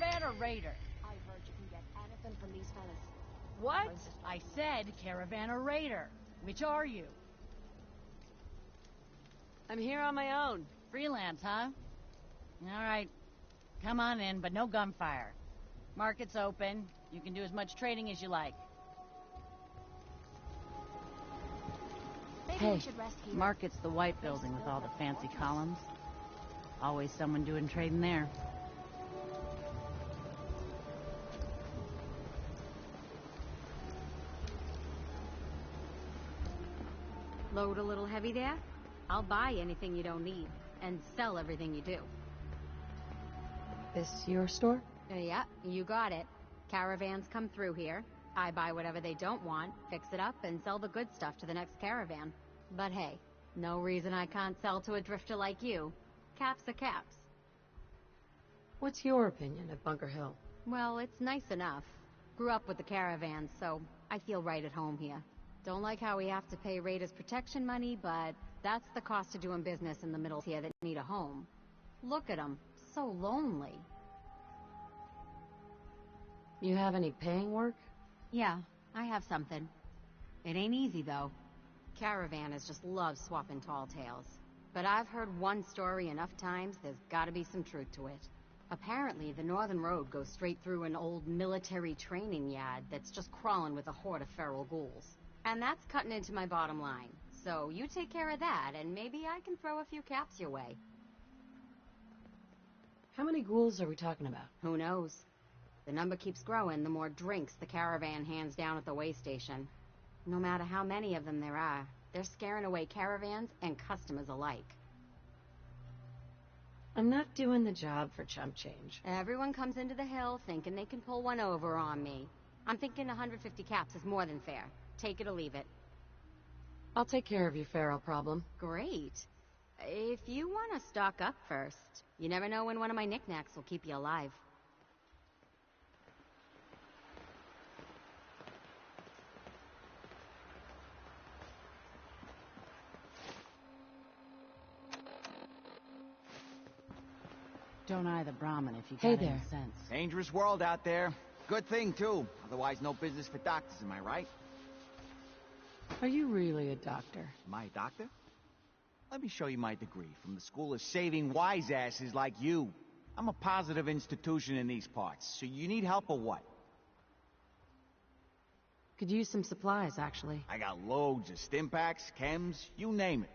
Caravan or raider? I heard you can get anything from these fellas. What? I said caravan or raider. Which are you? I'm here on my own. Freelance, huh? All right. Come on in, but no gunfire. Market's open. You can do as much trading as you like. Maybe we should rest here. Market's the white building with all the fancy columns. Always someone doing trading there. Load a little heavy there? I'll buy anything you don't need, and sell everything you do. This your store? Yeah, you got it. Caravans come through here. I buy whatever they don't want, fix it up, and sell the good stuff to the next caravan. But hey, no reason I can't sell to a drifter like you. Caps are caps. What's your opinion of Bunker Hill? Well, it's nice enough. Grew up with the caravans, so I feel right at home here. Don't like how we have to pay Raiders protection money, but that's the cost of doing business in the middle here that need a home. Look at them, so lonely. You have any paying work? Yeah, I have something. It ain't easy, though. Caravanners just love swapping tall tales. But I've heard one story enough times, there's gotta be some truth to it. Apparently, the Northern Road goes straight through an old military training yard that's just crawling with a horde of feral ghouls. And that's cutting into my bottom line. So you take care of that, and maybe I can throw a few caps your way. How many ghouls are we talking about? Who knows? The number keeps growing the more drinks the caravan hands down at the way station. No matter how many of them there are, they're scaring away caravans and customers alike. I'm not doing the job for chump change. Everyone comes into the hill thinking they can pull one over on me. I'm thinking 150 caps is more than fair. Take it or leave it. I'll take care of your feral problem. Great. If you want to stock up first, you never know when one of my knickknacks will keep you alive. Don't eye the Brahmin if you Hey got any there. sense. Dangerous world out there. Good thing, too. Otherwise, no business for doctors, am I right? Are you really a doctor? Am I a doctor? Let me show you my degree from the School of Saving Wise Asses like you. I'm a positive institution in these parts, so you need help or what? Could use some supplies, actually. I got loads of stimpaks, chems, you name it.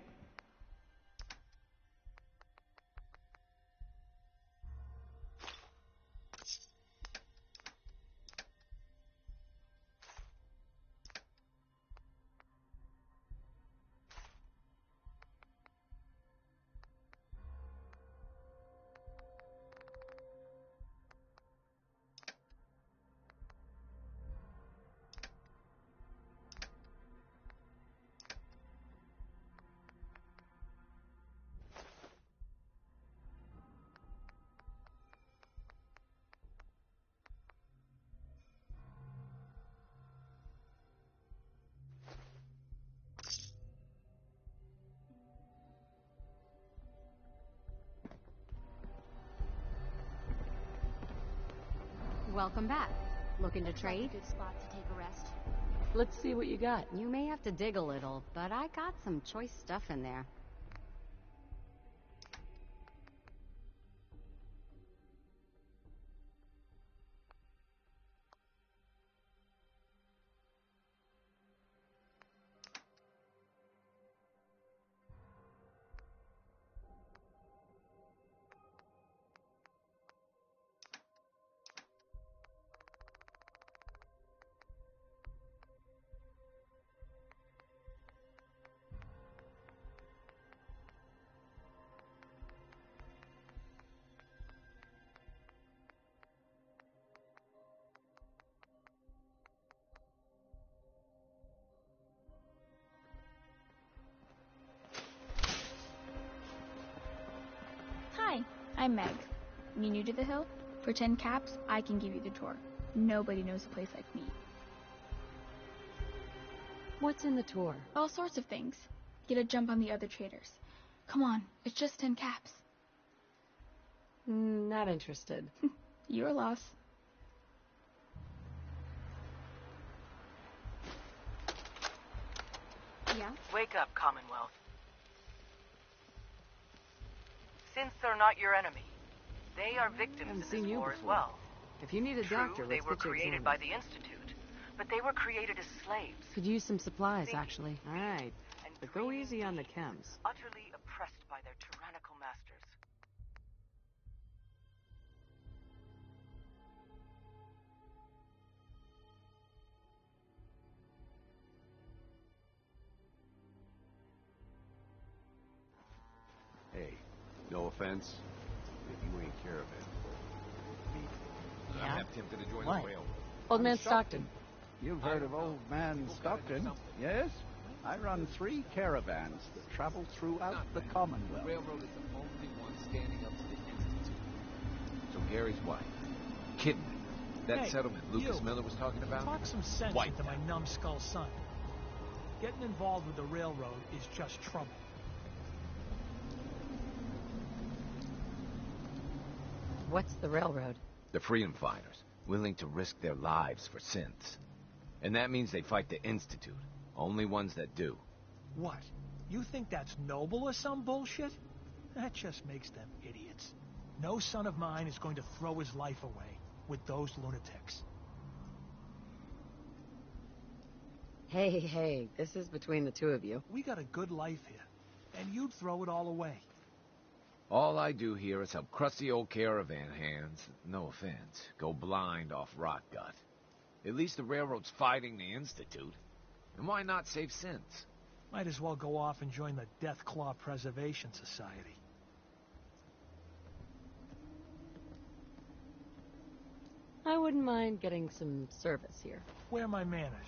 Welcome back. Looking to trade? Like a good spot to take a rest. Let's see what you got. You may have to dig a little, but I got some choice stuff in there. Hi, I'm Meg. You new to the hill? For 10 caps, I can give you the tour. Nobody knows a place like me. What's in the tour? All sorts of things. Get a jump on the other traders. Come on, it's just 10 caps. Not interested. Your loss. Yeah? Wake up, Commonwealth. Since they're not your enemy, they are victims in this war as well. If you need a True, doctor, they let's were get you created examined. by the Institute, but they were created as slaves. Could use some supplies, Thinking, actually. All right. and But go dreaming easy on the beings, chems. utterly oppressed by their tyrannical masters. Hey, no offense, if you ain't caravan Yeah? I'm tempted to join What? the railroad. Old man Stockton. You've heard of Old Man Stockton, yes? I run 3 caravans that travel throughout the The Commonwealth. railroad is the only one standing up to the Institute. So Gary's wife, kidding me. That Hey, settlement Lucas you. Miller was talking about? Talk some sense White into my numbskull son. Getting involved with the railroad is just trouble. What's the railroad? The freedom fighters, willing to risk their lives for synths. And that means they fight the Institute. Only ones that do. What? You think that's noble or some bullshit? That just makes them idiots. No son of mine is going to throw his life away with those lunatics. Hey, this is between the two of you. We got a good life here, and you'd throw it all away. All I do here is help crusty old caravan hands, no offense, go blind off rot gut. At least the railroad's fighting the Institute. And why not save synths? Might as well go off and join the Death Claw Preservation Society. I wouldn't mind getting some service here. Where are my manners?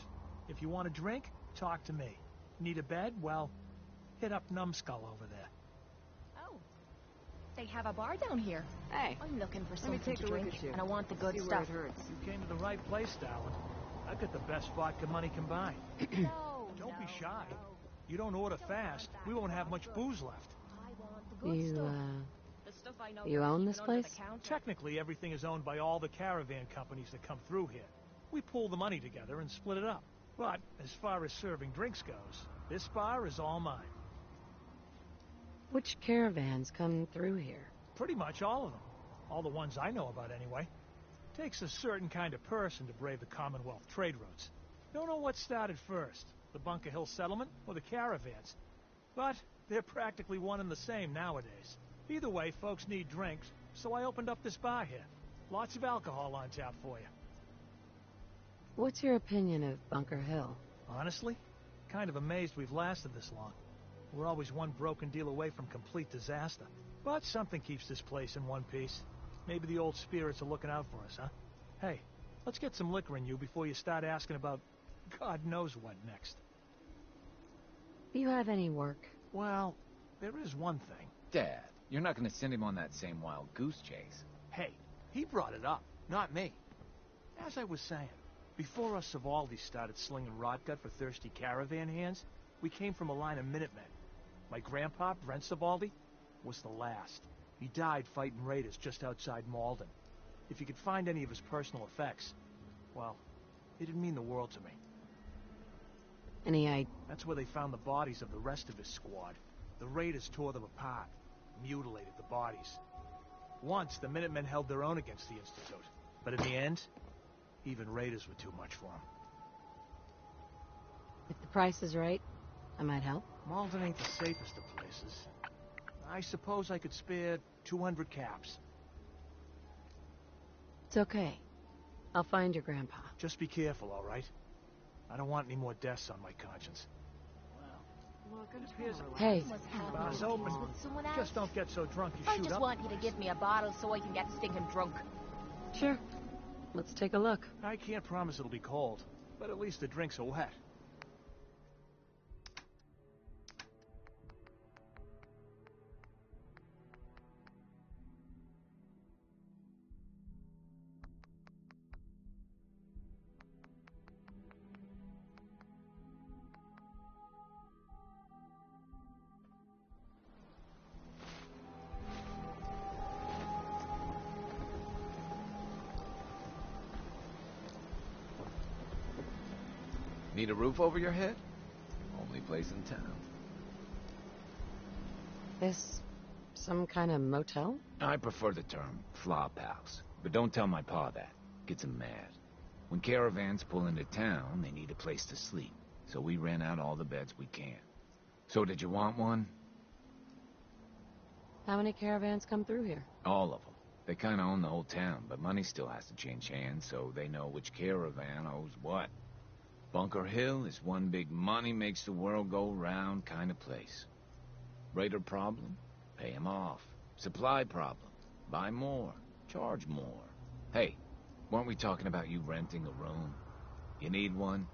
If you want a drink, talk to me. Need a bed? Well, hit up Numbskull over there. Oh, they have a bar down here. Hey, I'm looking for me something take to a look drink, at you. and I want the good see where stuff. it hurts. You came to the right place, darling. I've got the best vodka money can buy. No, Don't be no, shy. no. You don't order Don't fast, want that we won't have much vodka. booze left. I want the good You, stuff. The stuff I know you they're own keeping this under place? the counter. Technically, everything is owned by all the caravan companies that come through here. We pool the money together and split it up. But as far as serving drinks goes, this bar is all mine. which caravans come through here? Pretty much all of them. All the ones I know about, anyway. Takes a certain kind of person to brave the Commonwealth trade routes. Don't know what started first, the Bunker Hill settlement or the caravans. But they're practically one and the same nowadays. Either way, folks need drinks, so I opened up this bar here. Lots of alcohol on tap for you. What's your opinion of Bunker Hill? Honestly, kind of amazed we've lasted this long. We're always one broken deal away from complete disaster. But something keeps this place in one piece. Maybe the old spirits are looking out for us, huh? Hey, let's get some liquor in you before you start asking about God knows what next. Do you have any work? Well, there is one thing. Dad, you're not going to send him on that same wild goose chase. Hey, he brought it up, not me. As I was saying, before us Savaldis started slinging rotgut for thirsty caravan hands, we came from a line of Minutemen. My grandpa, Brent Savaldi, was the last. He died fighting raiders just outside Malden. If you could find any of his personal effects, well, it'd mean the world to me. Any idea? That's where they found the bodies of the rest of his squad. The raiders tore them apart, mutilated the bodies. Once, the Minutemen held their own against the Institute. But in the end, even raiders were too much for them. If the price is right, I might help. Malden ain't the safest of places. I suppose I could spare 200 caps. It's okay. I'll find your grandpa. Just be careful, all right? I don't want any more deaths on my conscience. Hey, What's happening? Bar's open. With someone else? Just don't get so drunk you I shoot just up. want you to give me a bottle so I can get stinking drunk. sure. Let's take a look. I can't promise it'll be cold, but at least the drinks are wet. Need a roof over your head? Only place in town. This some kind of motel? I prefer the term flop house, but don't tell my pa that. Gets him mad. When caravans pull into town, they need a place to sleep, so we rent out all the beds we can. So did you want one? How many caravans come through here? All of them. They kind of own the whole town, but money still has to change hands, so they know which caravan owes what. Bunker Hill is one big money makes the world go round kind of place. Raider problem? Pay him off. Supply problem? Buy more. Charge more. Hey, weren't we talking about you renting a room? You need one?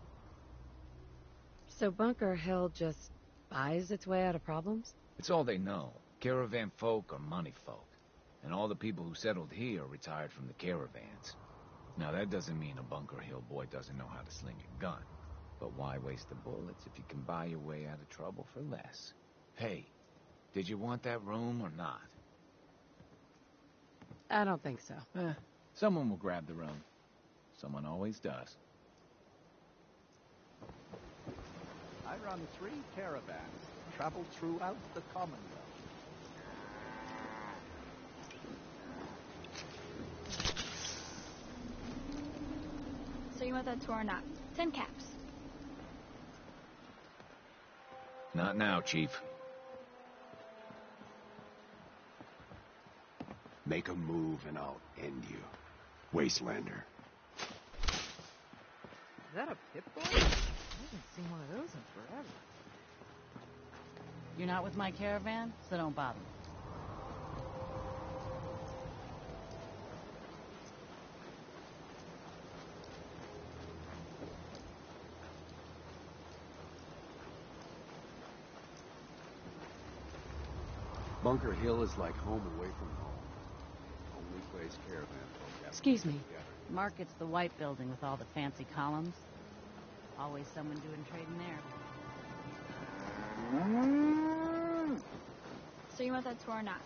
So Bunker Hill just buys its way out of problems? It's all they know. Caravan folk are money folk. And all the people who settled here retired from the caravans. Now, that doesn't mean a Bunker Hill boy doesn't know how to sling a gun. But why waste the bullets if you can buy your way out of trouble for less? Hey, did you want that room or not? I don't think so. Someone will grab the room. Someone always does. I run 3 caravans, travel throughout the Commonwealth. So you want that tour or not? 10 caps. Not now, Chief. Make a move and I'll end you. Wastelander. Is that a Pip-Boy? I haven't seen one of those in forever. You're not with my caravan, so don't bother me. Bunker Hill is like home away from home. Only place caravan folk have. Excuse me. Market's the white building with all the fancy columns. Always someone doing trading there. So you want that tour or not?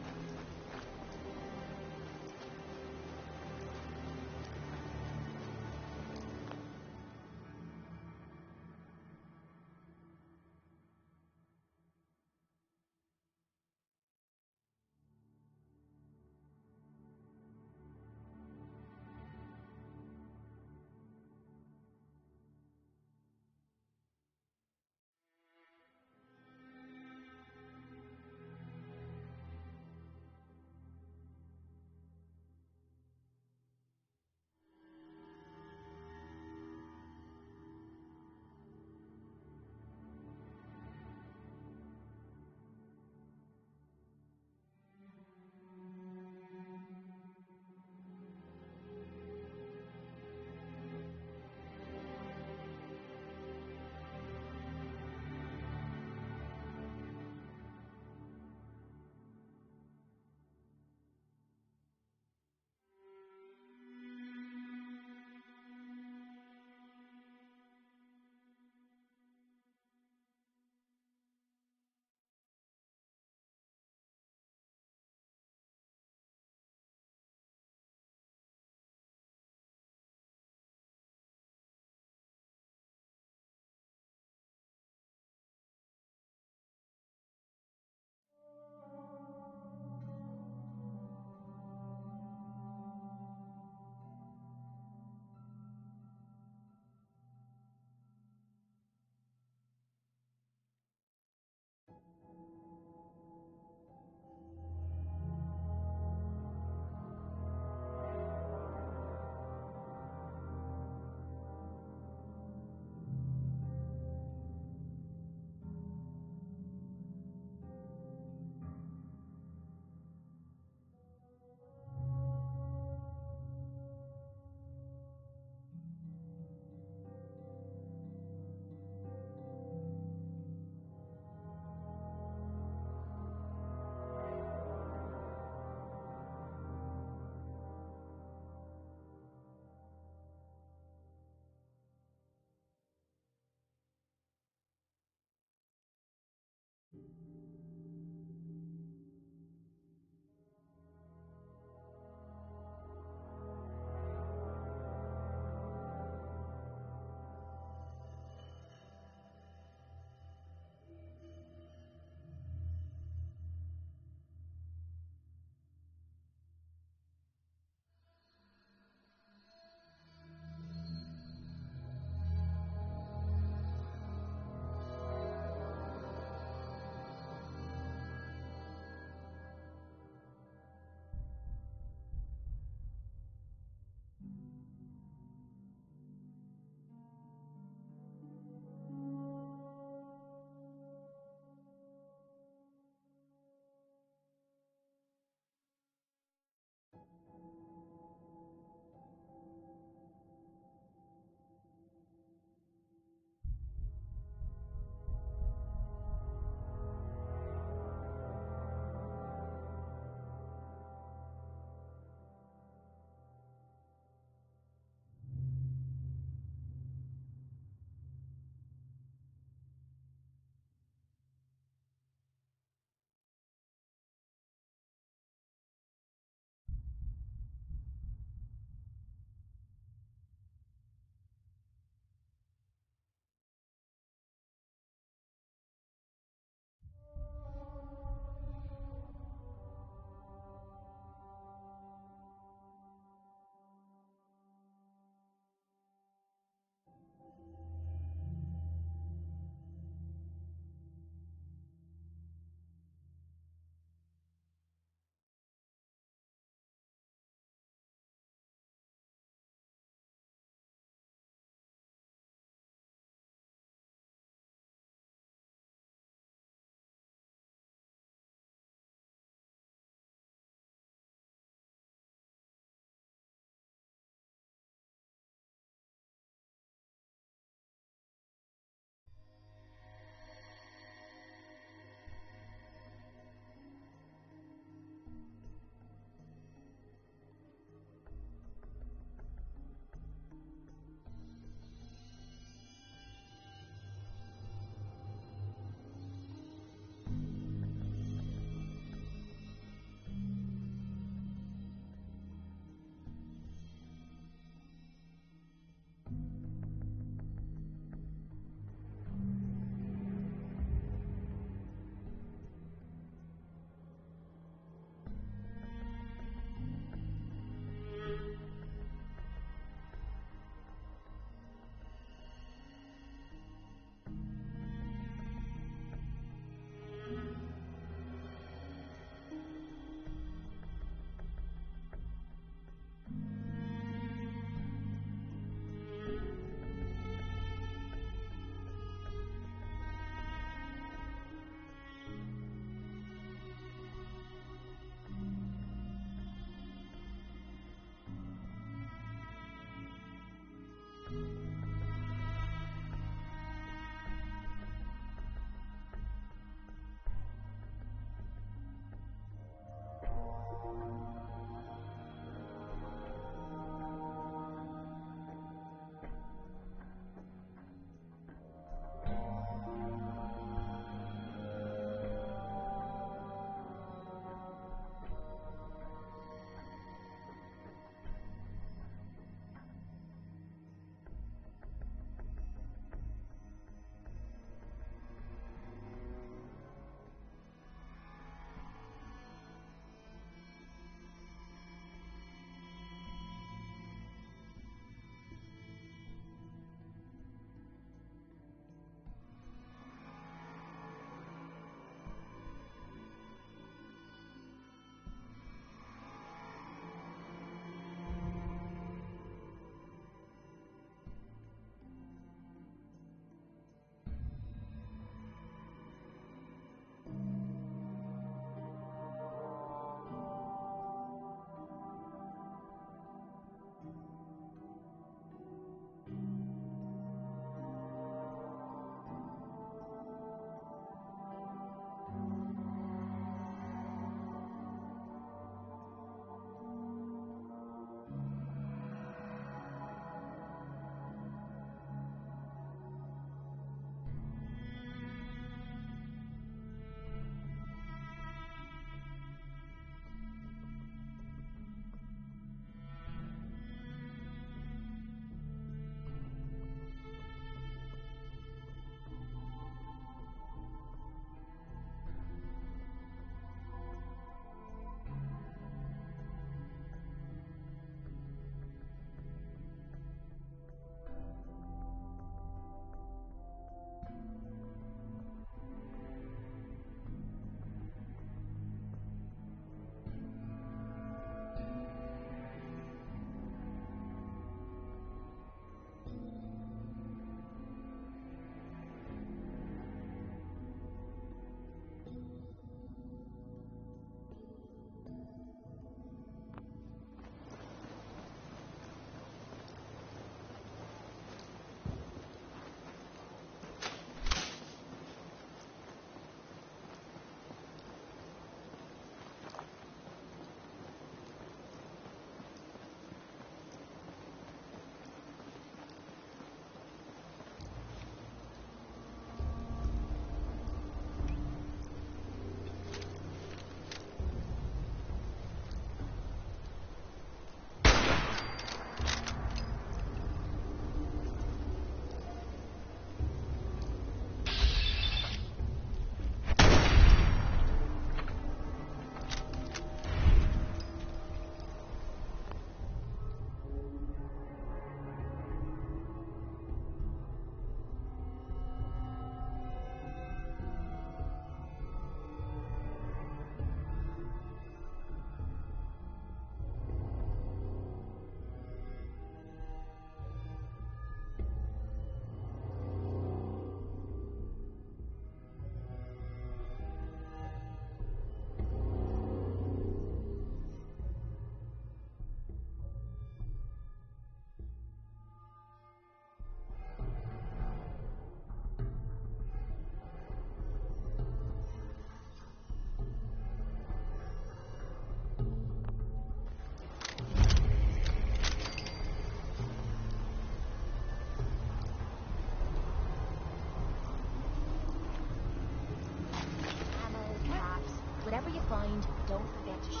find, don't forget to share.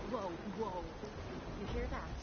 Whoa, whoa. You hear that?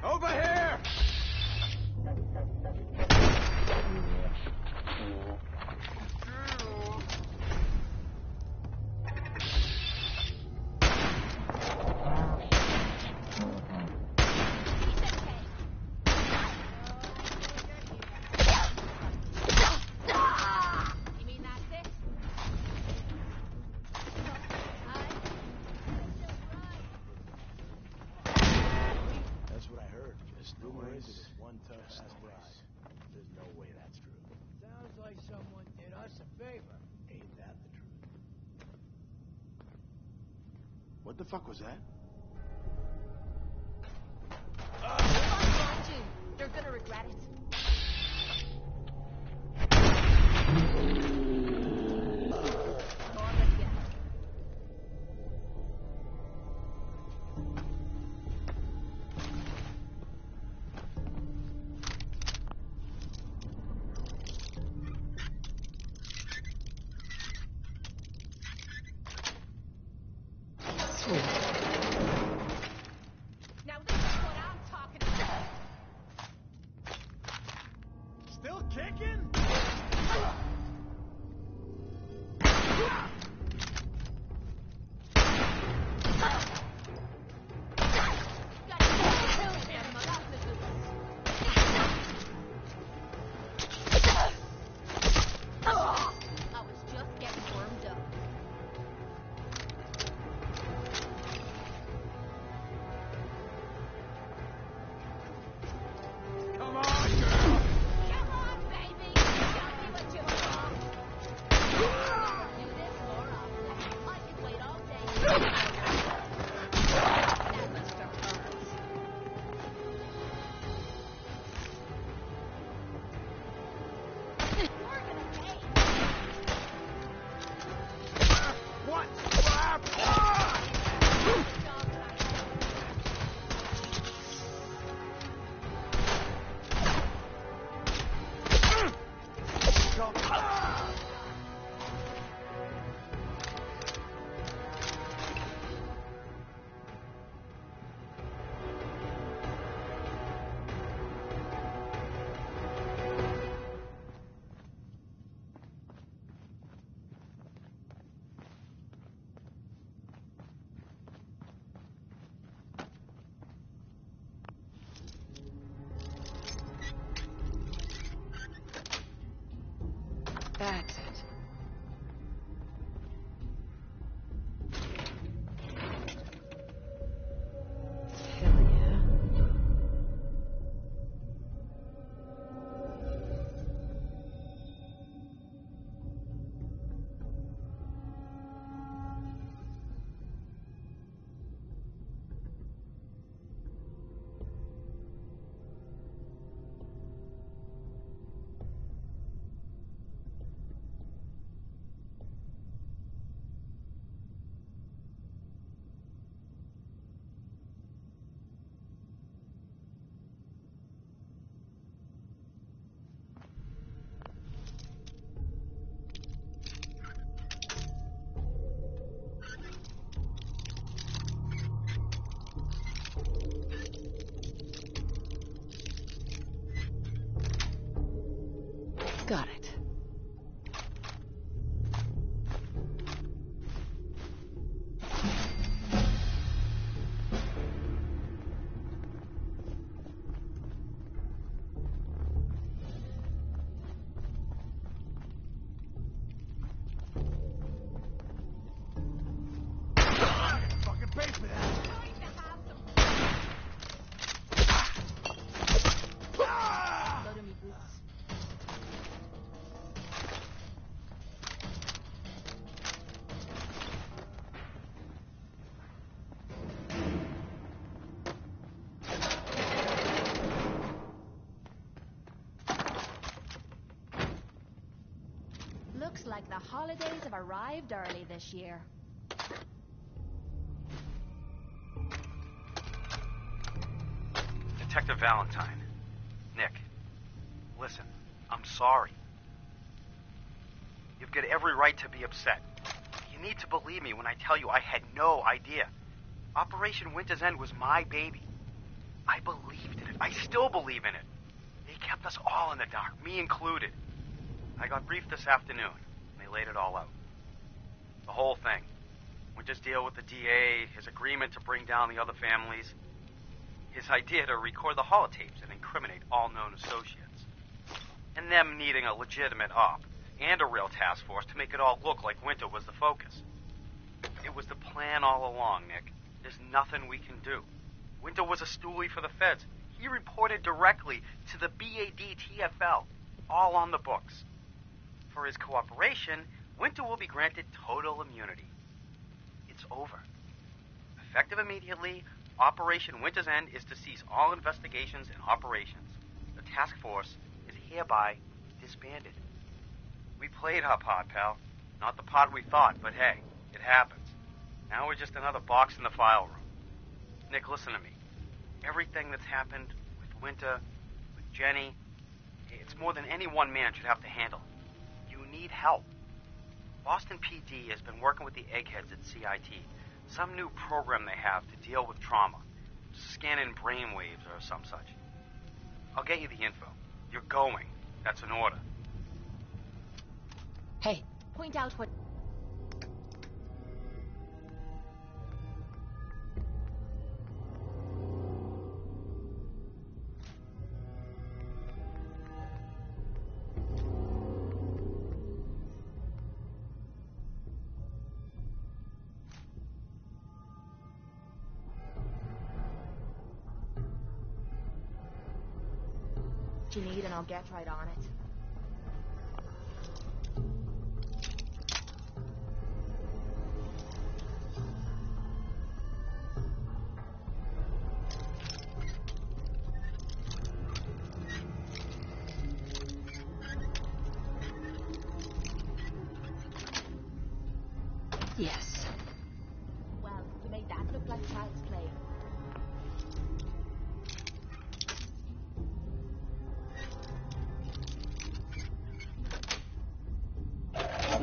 Over here! There's no way that's true. Sounds like someone did us a favor. Ain't that the truth? What the fuck was that? They're gonna regret it. Sweet. Got it. Fucking pay for that. Looks like the holidays have arrived early this year. Detective Valentine. Nick. Listen, I'm sorry. You've got every right to be upset. You need to believe me when I tell you I had no idea. Operation Winter's End was my baby. I believed in it. I still believe in it. They kept us all in the dark, me included. I got briefed this afternoon, and they laid it all out. The whole thing. Winter's deal with the DA, his agreement to bring down the other families, his idea to record the holotapes and incriminate all known associates, and them needing a legitimate op and a real task force to make it all look like Winter was the focus. It was the plan all along, Nick. There's nothing we can do. Winter was a stoolie for the feds. He reported directly to the BAD-TFL, all on the books. For his cooperation, Winter will be granted total immunity. It's over. Effective immediately, Operation Winter's End is to cease all investigations and operations. The task force is hereby disbanded. We played our part, pal. Not the part we thought, but hey, it happens. Now we're just another box in the file room. Nick, listen to me. Everything that's happened with Winter, with Jenny, it's more than any one man should have to handle. You need help. Boston PD has been working with the eggheads at CIT. Some new program they have to deal with trauma. Scanning brainwaves or some such. I'll get you the info. You're going. That's an order. Hey, point out what... you need and I'll get right on it. Yes. Well, you made that look like child's play.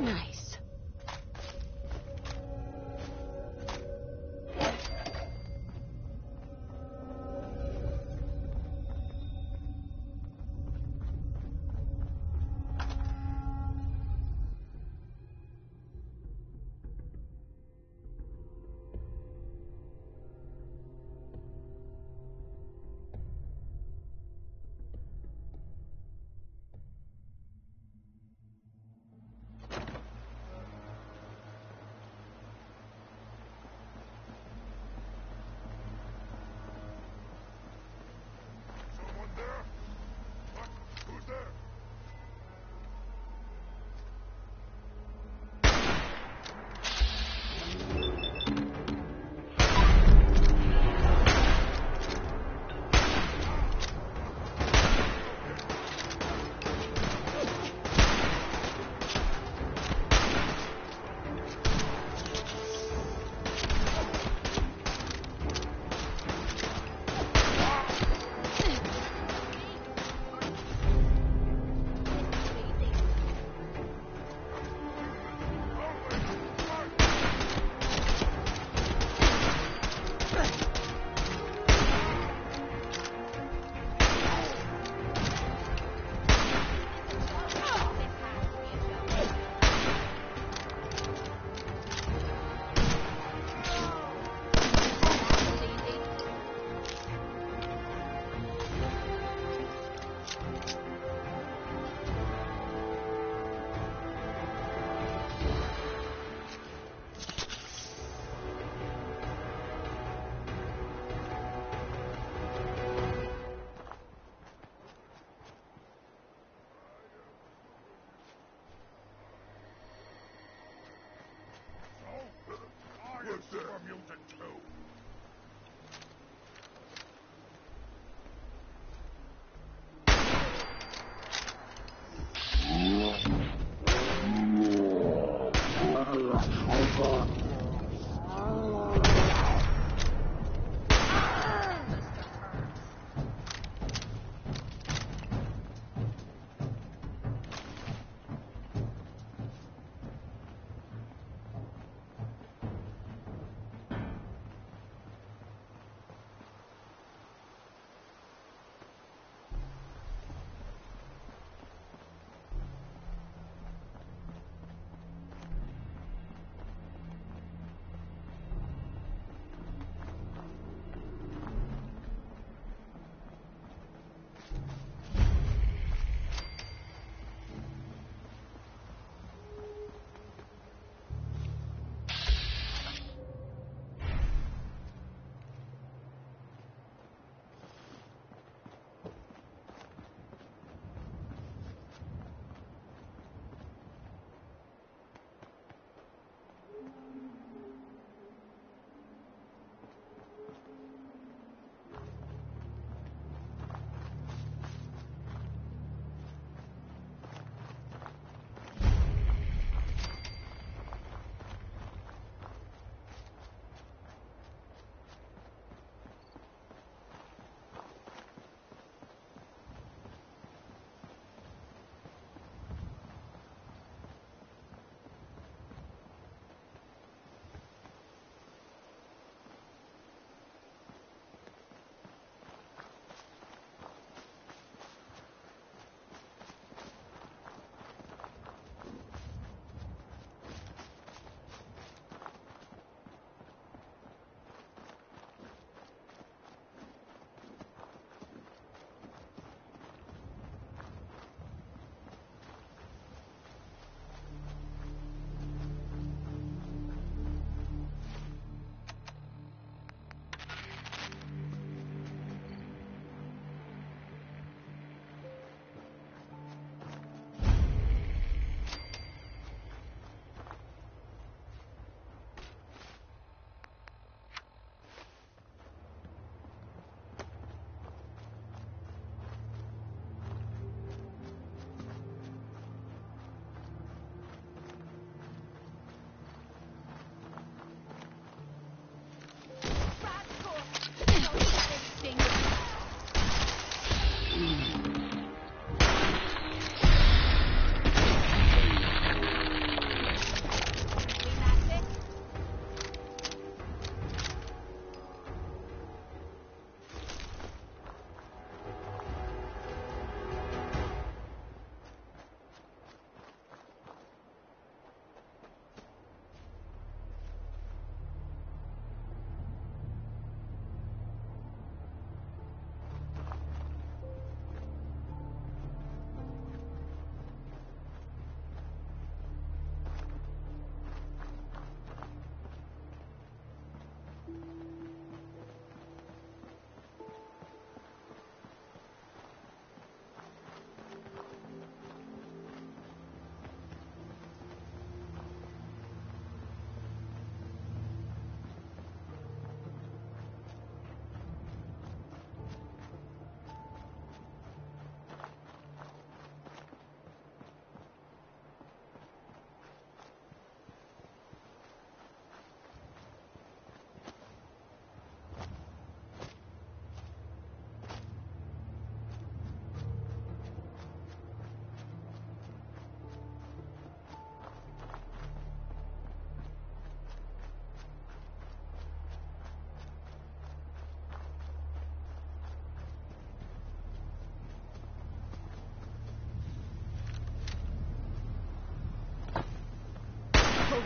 Nice.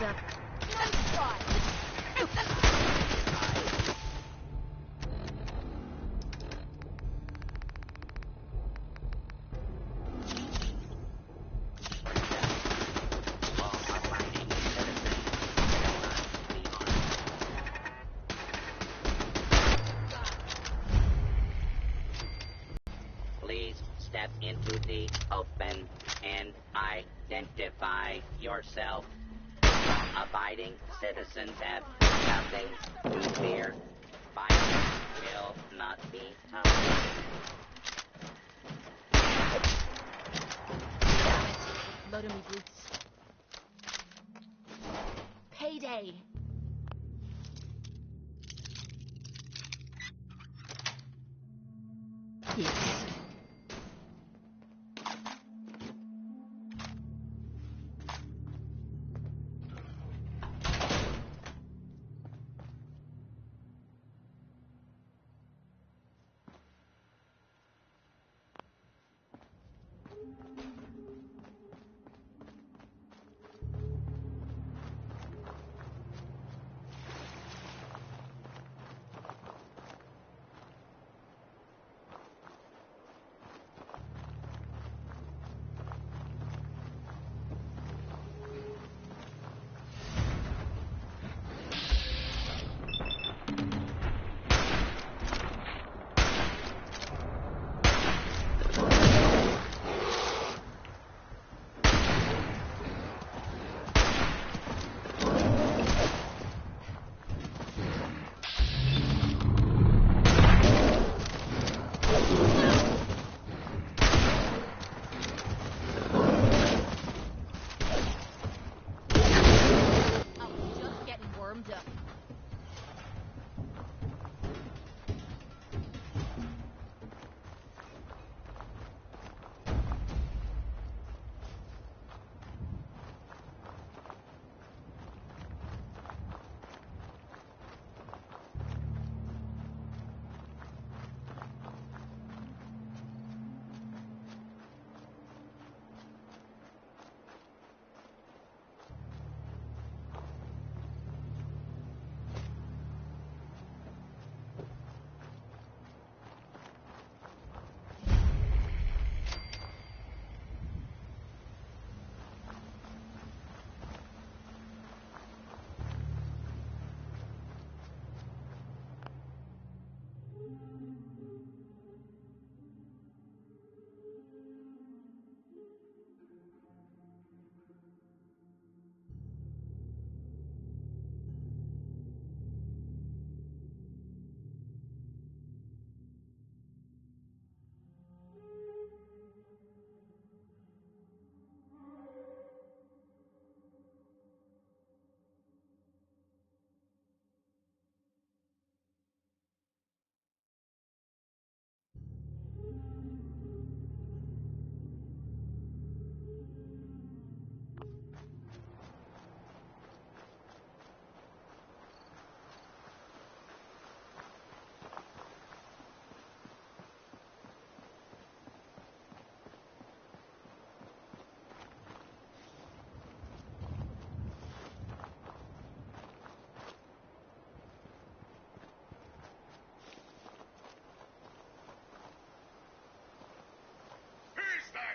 up. Nice try. Please step into the open and identify yourself. Abiding citizens have nothing to fear. Violence will not be tolerated. Damn it. Load me boots. Payday. Yes.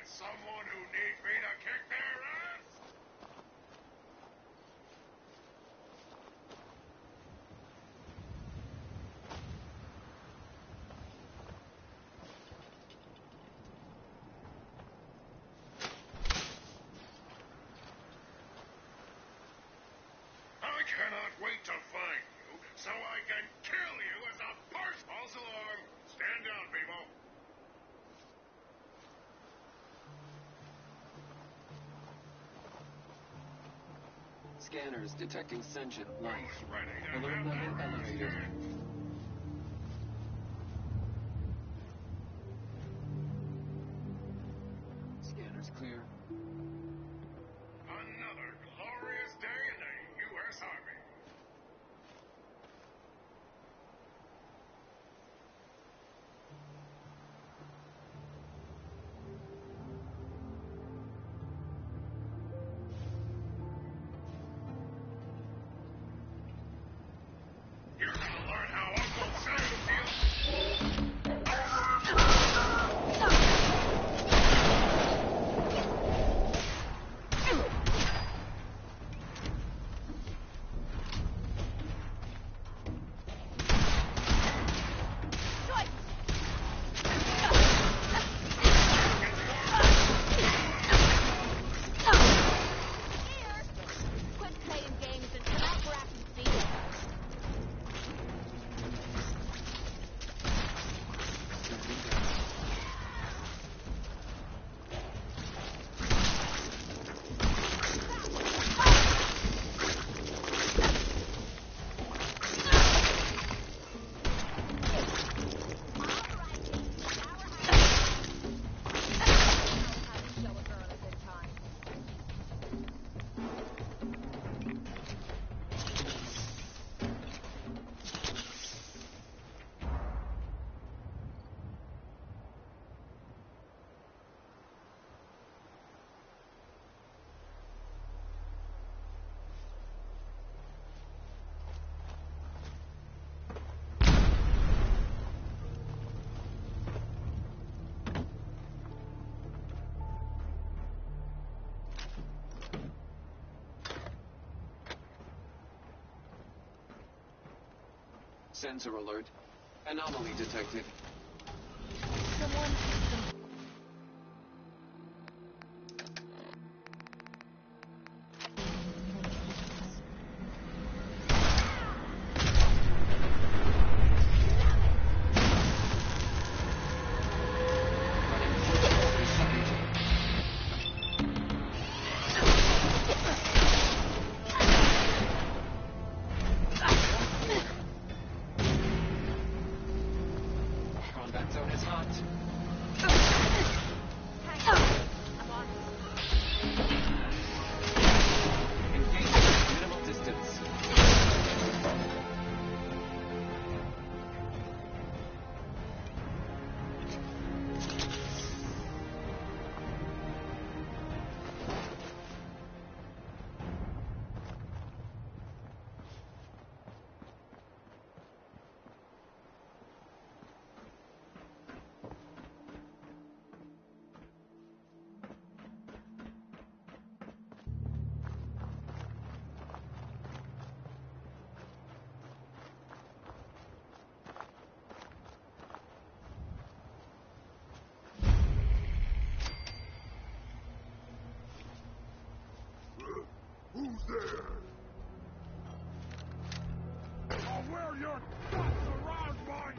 Someone who needs me to kick their ass? I cannot wait to find you so I can kill you as a first. False alarm. Stand down, people. Scanners detecting sentient life. Who's ready to Alert have level that elevated. Scanners clear. Another glorious day in the U.S. Army. Sensor alert. Anomaly detected. Combat zone is hot. Engaging at minimal distance. Who's there? I'll wear your guts around my...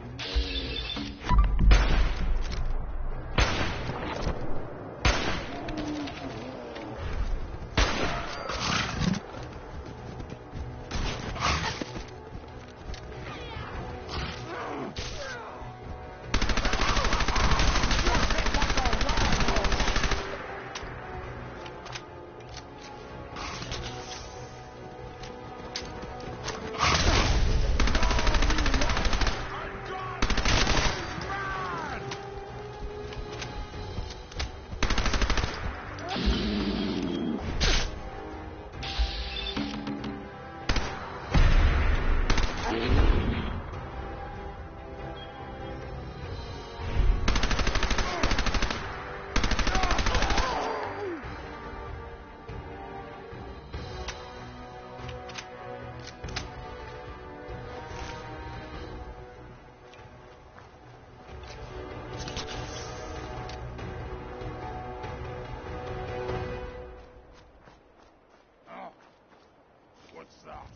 What's that?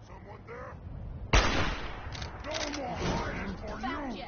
Someone there? No more hiding for you!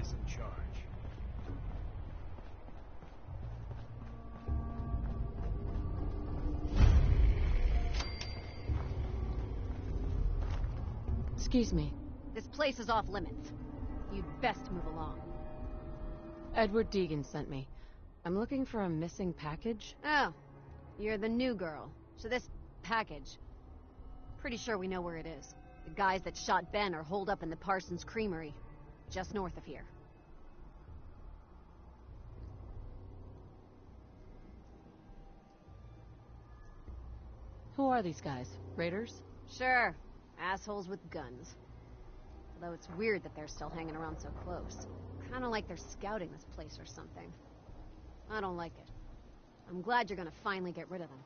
is in charge. Excuse me. This place is off limits. You'd best move along. Edward Deegan sent me. I'm looking for a missing package. Oh, you're the new girl. So this package... Pretty sure we know where it is. The guys that shot Ben are holed up in the Parsons Creamery, just north of here. Who are these guys? Raiders? Sure. Assholes with guns. Although it's weird that they're still hanging around so close. Kinda like they're scouting this place or something. I don't like it. I'm glad you're gonna finally get rid of them.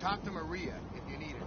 Talk to Maria if you need her.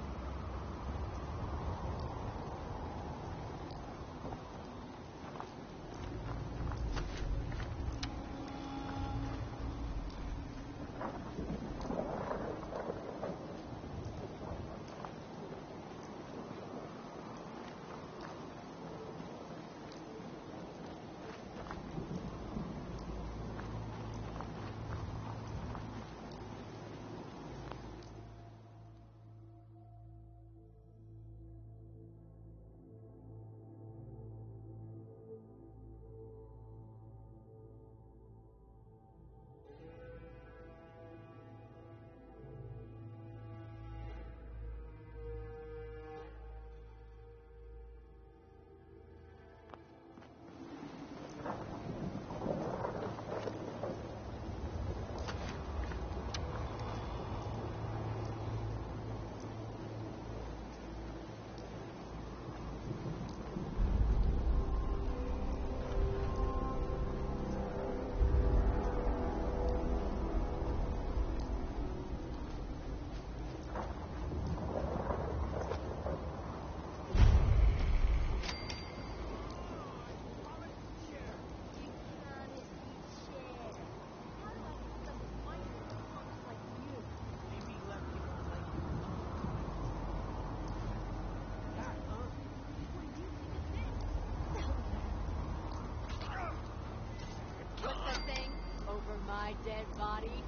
My dead body?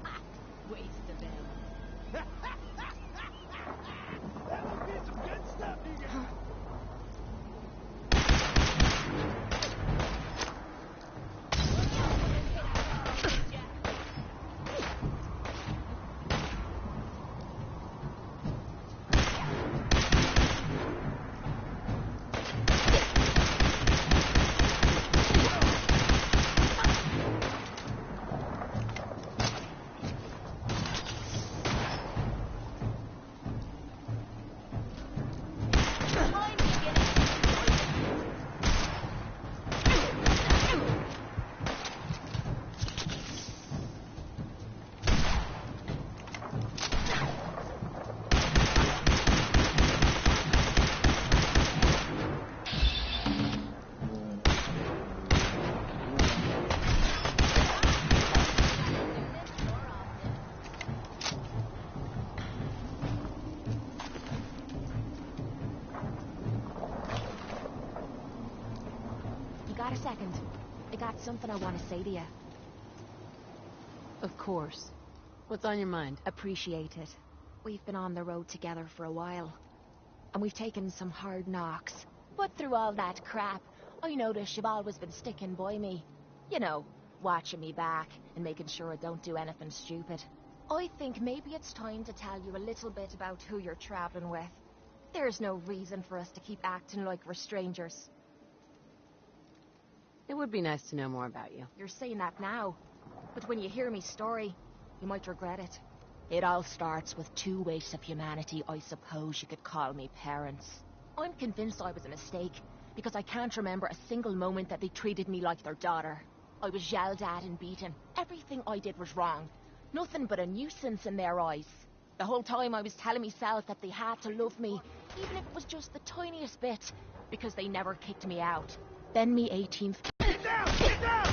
Ha! Waste of them. That would be some good stuff, Deegan. Got a second? I got something I want to say to you. Of course. What's on your mind? Appreciate it. We've been on the road together for a while, and we've taken some hard knocks. But through all that crap, I notice you've always been sticking by me. You know, watching me back and making sure I don't do anything stupid. I think maybe it's time to tell you a little bit about who you're traveling with. There's no reason for us to keep acting like we're strangers. It would be nice to know more about you. You're saying that now. But when you hear me story, you might regret it. It all starts with two waifs of humanity I suppose you could call me parents. I'm convinced I was a mistake, because I can't remember a single moment that they treated me like their daughter. I was yelled at and beaten. Everything I did was wrong. Nothing but a nuisance in their eyes. The whole time I was telling myself that they had to love me, even if it was just the tiniest bit, because they never kicked me out. Then me 18th... Get down! Get down!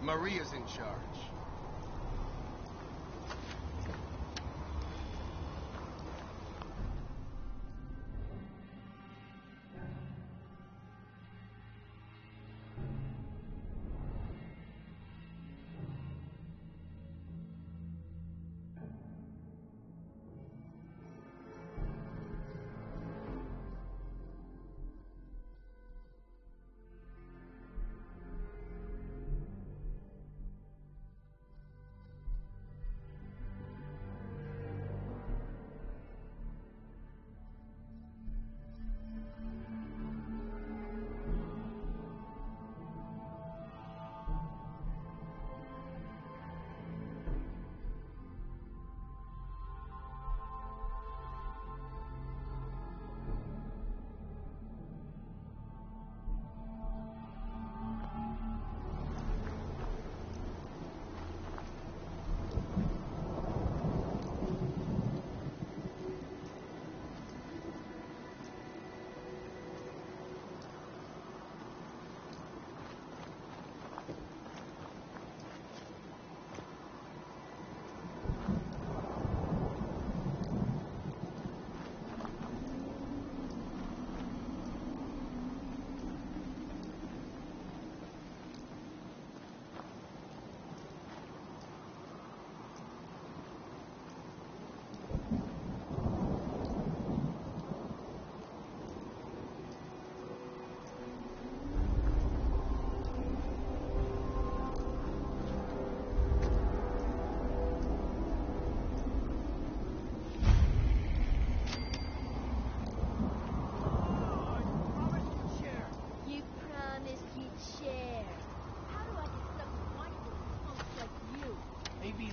Maria's in charge.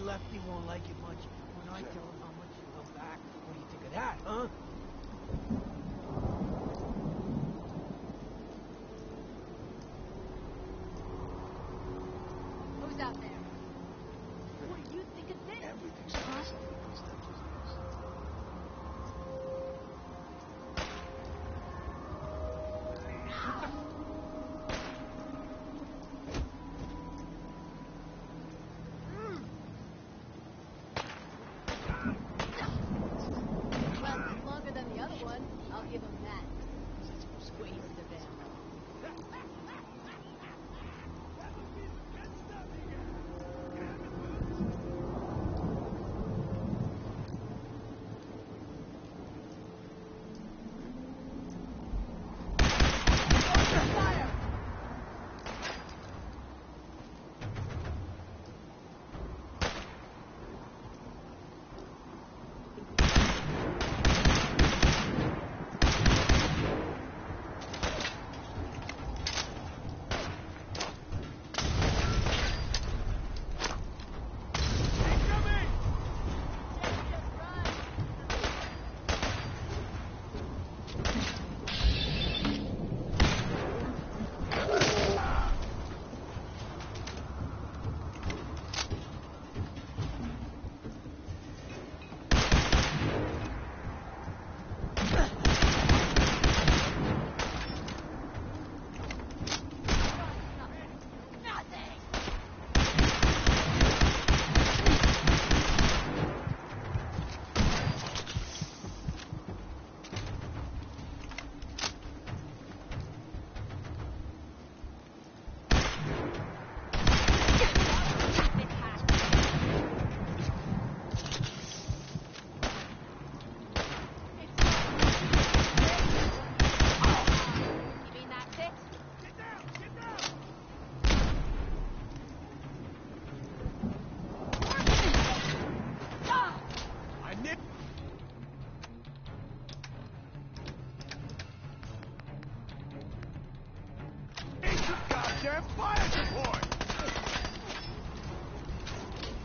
Lefty won't like it much when I tell him how much you go back. What do you think of that, huh? Who's out there? What do you think of this? Everything's possible.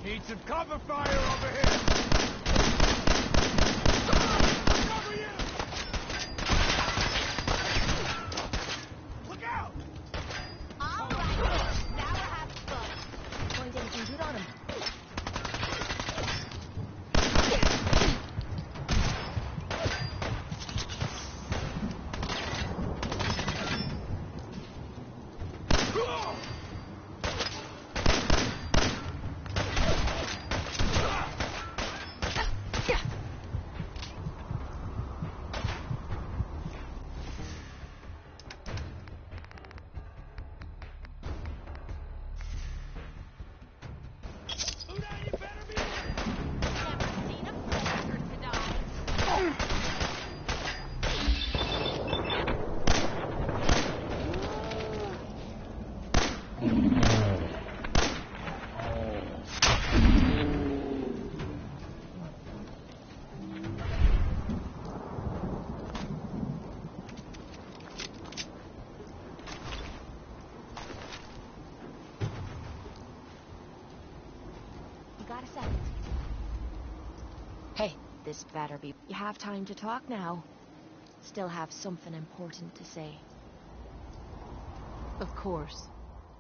Need some cover fire over here! Cover you! Look out! All right, now we're having fun. Find anything good on him? Got a second? Hey, this better be... You have time to talk now. Still have something important to say. Of course.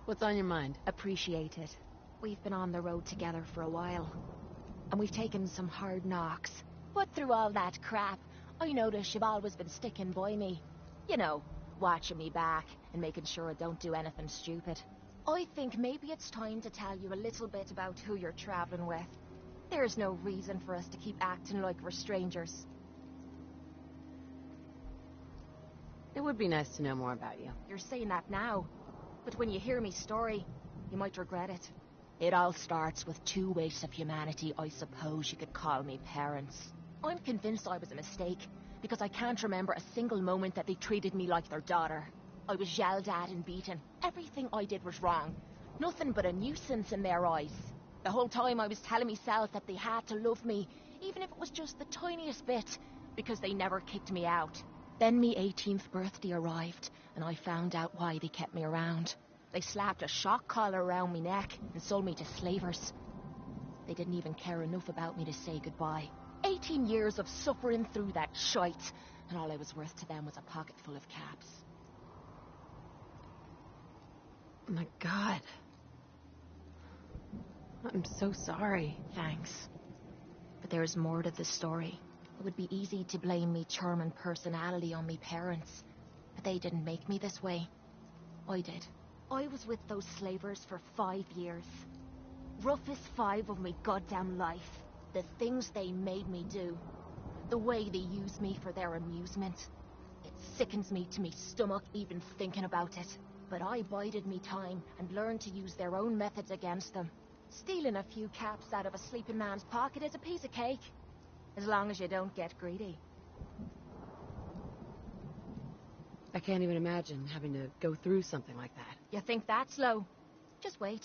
What's on your mind? Appreciate it. We've been on the road together for a while. And we've taken some hard knocks. But through all that crap, I notice you've always been sticking by me. You know, watching me back and making sure I don't do anything stupid. I think maybe it's time to tell you a little bit about who you're traveling with. There's no reason for us to keep acting like we're strangers. It would be nice to know more about you. You're saying that now, but when you hear me story, you might regret it. It all starts with two wastes of humanity I suppose you could call me parents. I'm convinced I was a mistake, because I can't remember a single moment that they treated me like their daughter. I was yelled at and beaten. Everything I did was wrong. Nothing but a nuisance in their eyes. The whole time I was telling myself that they had to love me, even if it was just the tiniest bit, because they never kicked me out. Then me 18th birthday arrived, and I found out why they kept me around. They slapped a shock collar around my neck and sold me to slavers. They didn't even care enough about me to say goodbye. 18 years of suffering through that shite, and all I was worth to them was a pocket full of caps. Oh my God. I'm so sorry. Thanks. But there's more to the story. It would be easy to blame me charm and personality on me parents, but they didn't make me this way. I did. I was with those slavers for 5 years. Roughest 5 of my goddamn life. The things they made me do. The way they used me for their amusement. It sickens me to me stomach even thinking about it. But I bided me time and learned to use their own methods against them. Stealing a few caps out of a sleeping man's pocket is a piece of cake. As long as you don't get greedy. I can't even imagine having to go through something like that. You think that's low? Just wait.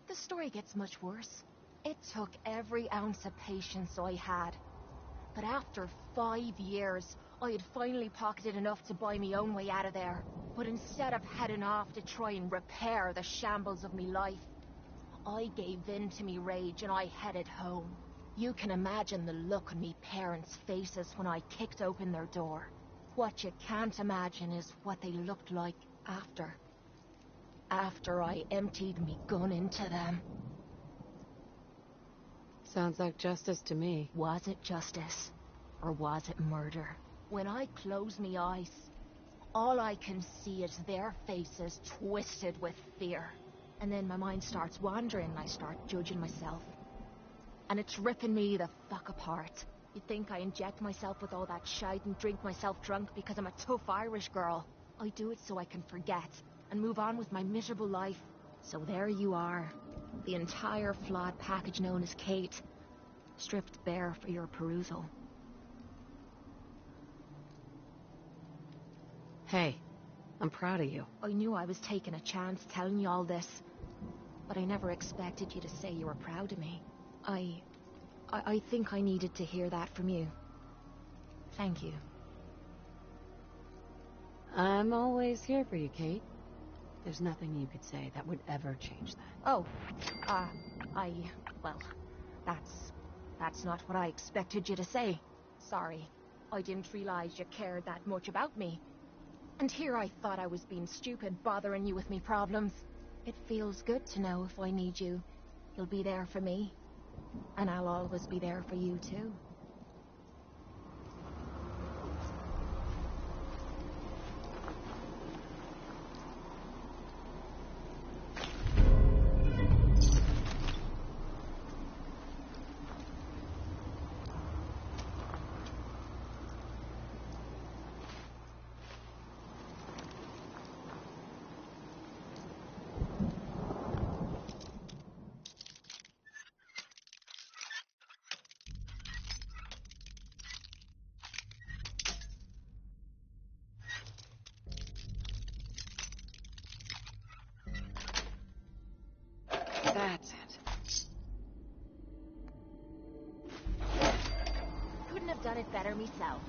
The story gets much worse. It took every ounce of patience I had. But after 5 years, I had finally pocketed enough to buy my own way out of there. But instead of heading off to try and repair the shambles of me life, I gave in to me rage and I headed home. You can imagine the look on me parents' faces when I kicked open their door. What you can't imagine is what they looked like after. After I emptied me gun into them. Sounds like justice to me. Was it justice? Or was it murder? When I close me eyes, all I can see is their faces twisted with fear. And then my mind starts wandering and I start judging myself. And it's ripping me the fuck apart. You'd think I inject myself with all that shite and drink myself drunk because I'm a tough Irish girl. I do it so I can forget and move on with my miserable life. So there you are. The entire flawed package known as Kate. Stripped bare for your perusal. Hey, I'm proud of you. I knew I was taking a chance telling you all this. But I never expected you to say you were proud of me. I think I needed to hear that from you. Thank you. I'm always here for you, Kate. There's nothing you could say that would ever change that. Oh, Well, that's not what I expected you to say. Sorry. I didn't realize you cared that much about me. And here I thought I was being stupid, bothering you with me problems. It feels good to know if I need you, you'll be there for me. And I'll always be there for you, too. That's it. Couldn't have done it better myself.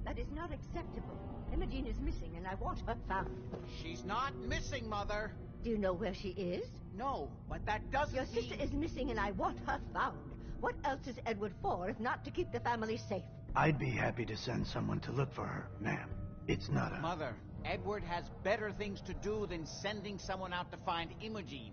That is not acceptable. Imogen is missing, and I want her found. She's not missing, Mother. Do you know where she is? No, but that doesn't Your sister is missing, and I want her found. What else is Edward for, if not to keep the family safe? I'd be happy to send someone to look for her, ma'am. It's not a... Mother, Edward has better things to do than sending someone out to find Imogen.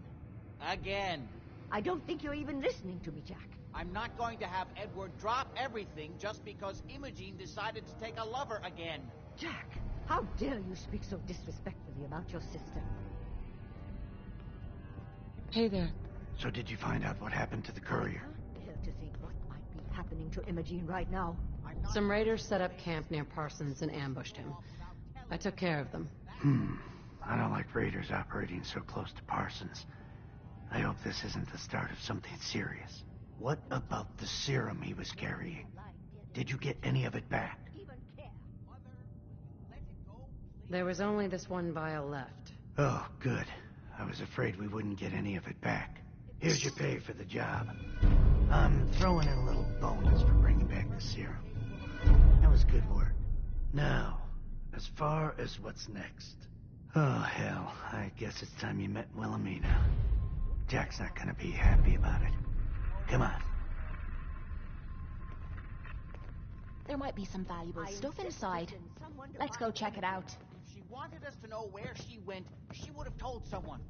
Again. I don't think you're even listening to me, Jack. I'm not going to have Edward drop everything just because Imogen decided to take a lover again. Jack, how dare you speak so disrespectfully about your sister? Hey there. So did you find out what happened to the courier? Dare to think what might be happening to Imogen right now. Some raiders set up camp near Parsons and ambushed him. I took care of them. I don't like raiders operating so close to Parsons. I hope this isn't the start of something serious. What about the serum he was carrying? Did you get any of it back? There was only this one vial left. Oh, good. I was afraid we wouldn't get any of it back. Here's your pay for the job. I'm throwing in a little bonus for bringing back the serum. That was good work. Now, as far as what's next. Oh, hell. I guess it's time you met Wilhelmina. Jack's not gonna be happy about it. Come on. There might be some valuable stuff inside. Let's go check it out. If she wanted us to know where she went, she would have told someone.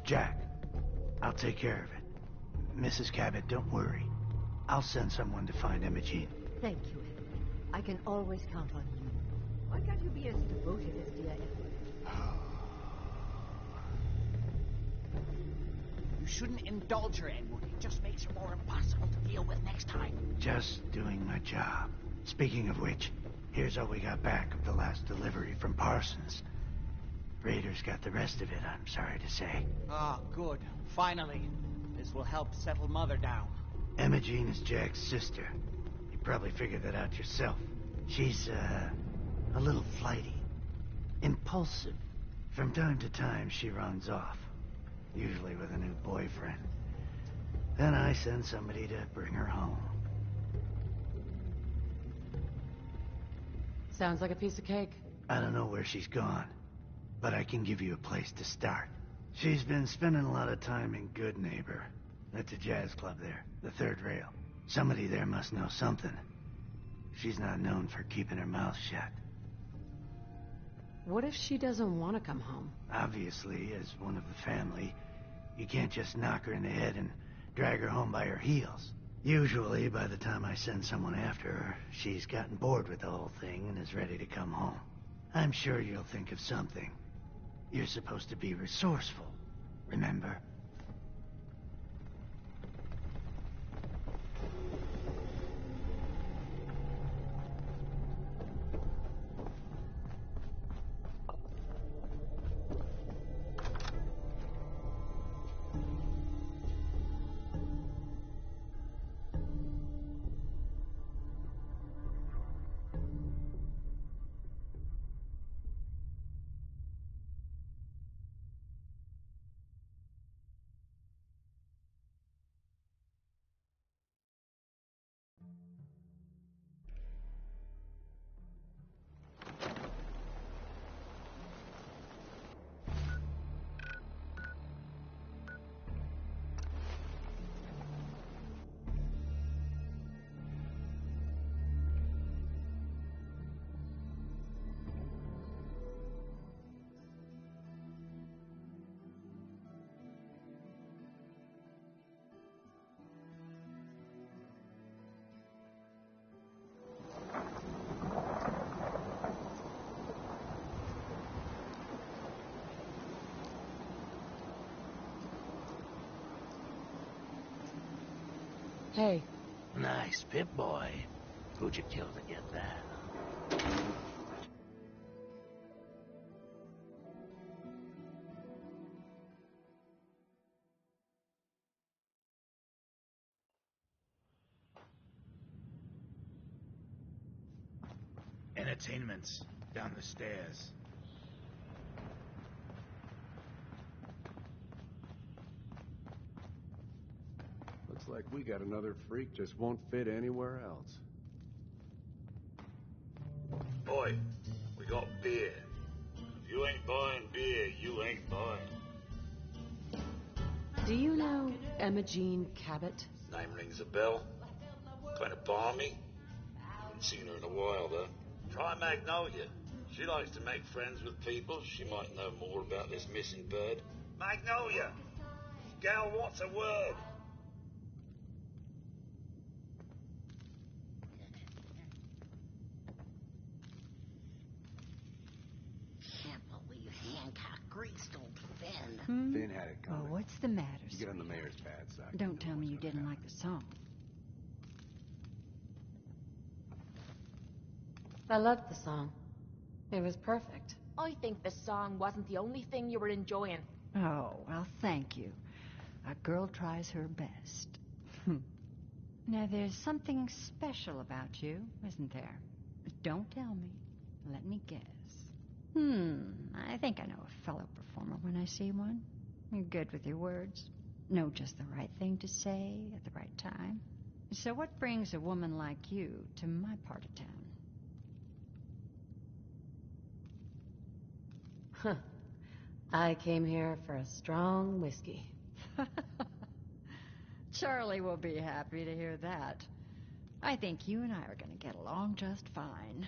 Jack, I'll take care of it. Mrs. Cabot, don't worry. I'll send someone to find Imogen. Thank you, Edward. I can always count on you. Why can't you be as devoted as dear Edward? You shouldn't indulge her, Edward. It just makes her more impossible to deal with next time. Just doing my job. Speaking of which, here's all we got back of the last delivery from Parsons. Raiders got the rest of it, I'm sorry to say. Ah, good. Finally. This will help settle Mother down. Imogen is Jack's sister. You probably figured that out yourself. She's, a little flighty. Impulsive. From time to time, she runs off. Usually with a new boyfriend. Then I send somebody to bring her home. Sounds like a piece of cake. I don't know where she's gone, but I can give you a place to start. She's been spending a lot of time in Good Neighbor. That's a jazz club there, the third rail. Somebody there must know something. She's not known for keeping her mouth shut. What if she doesn't want to come home? Obviously, as one of the family, you can't just knock her in the head and drag her home by her heels. Usually, by the time I send someone after her, she's gotten bored with the whole thing and is ready to come home. I'm sure you'll think of something. You're supposed to be resourceful, remember? Hey. Nice, Pip-Boy. Who'd you kill to get that? Entertainment's down the stairs. Looks like we got another freak just won't fit anywhere else. Boy, we got beer. If you ain't buying beer, you ain't buying. Do you know Emma Jean Cabot? Name rings a bell. Kind of balmy. Haven't seen her in a while, though. Try Magnolia. She likes to make friends with people. She might know more about this missing bird. Magnolia! Gal, what's a word? Can't believe Hancock greased old Finn. Finn had it coming. Well, what's the matter, You get on the mayor's bad side. Don't tell me you didn't like the song. I loved the song. It was perfect. I think the song wasn't the only thing you were enjoying. Oh, well, thank you. A girl tries her best. Now, there's something special about you, isn't there? Don't tell me. Let me guess. I think I know a fellow performer when I see one. You're good with your words. Know just the right thing to say at the right time. So what brings a woman like you to my part of town? I came here for a strong whiskey. Charlie will be happy to hear that. I think you and I are going to get along just fine.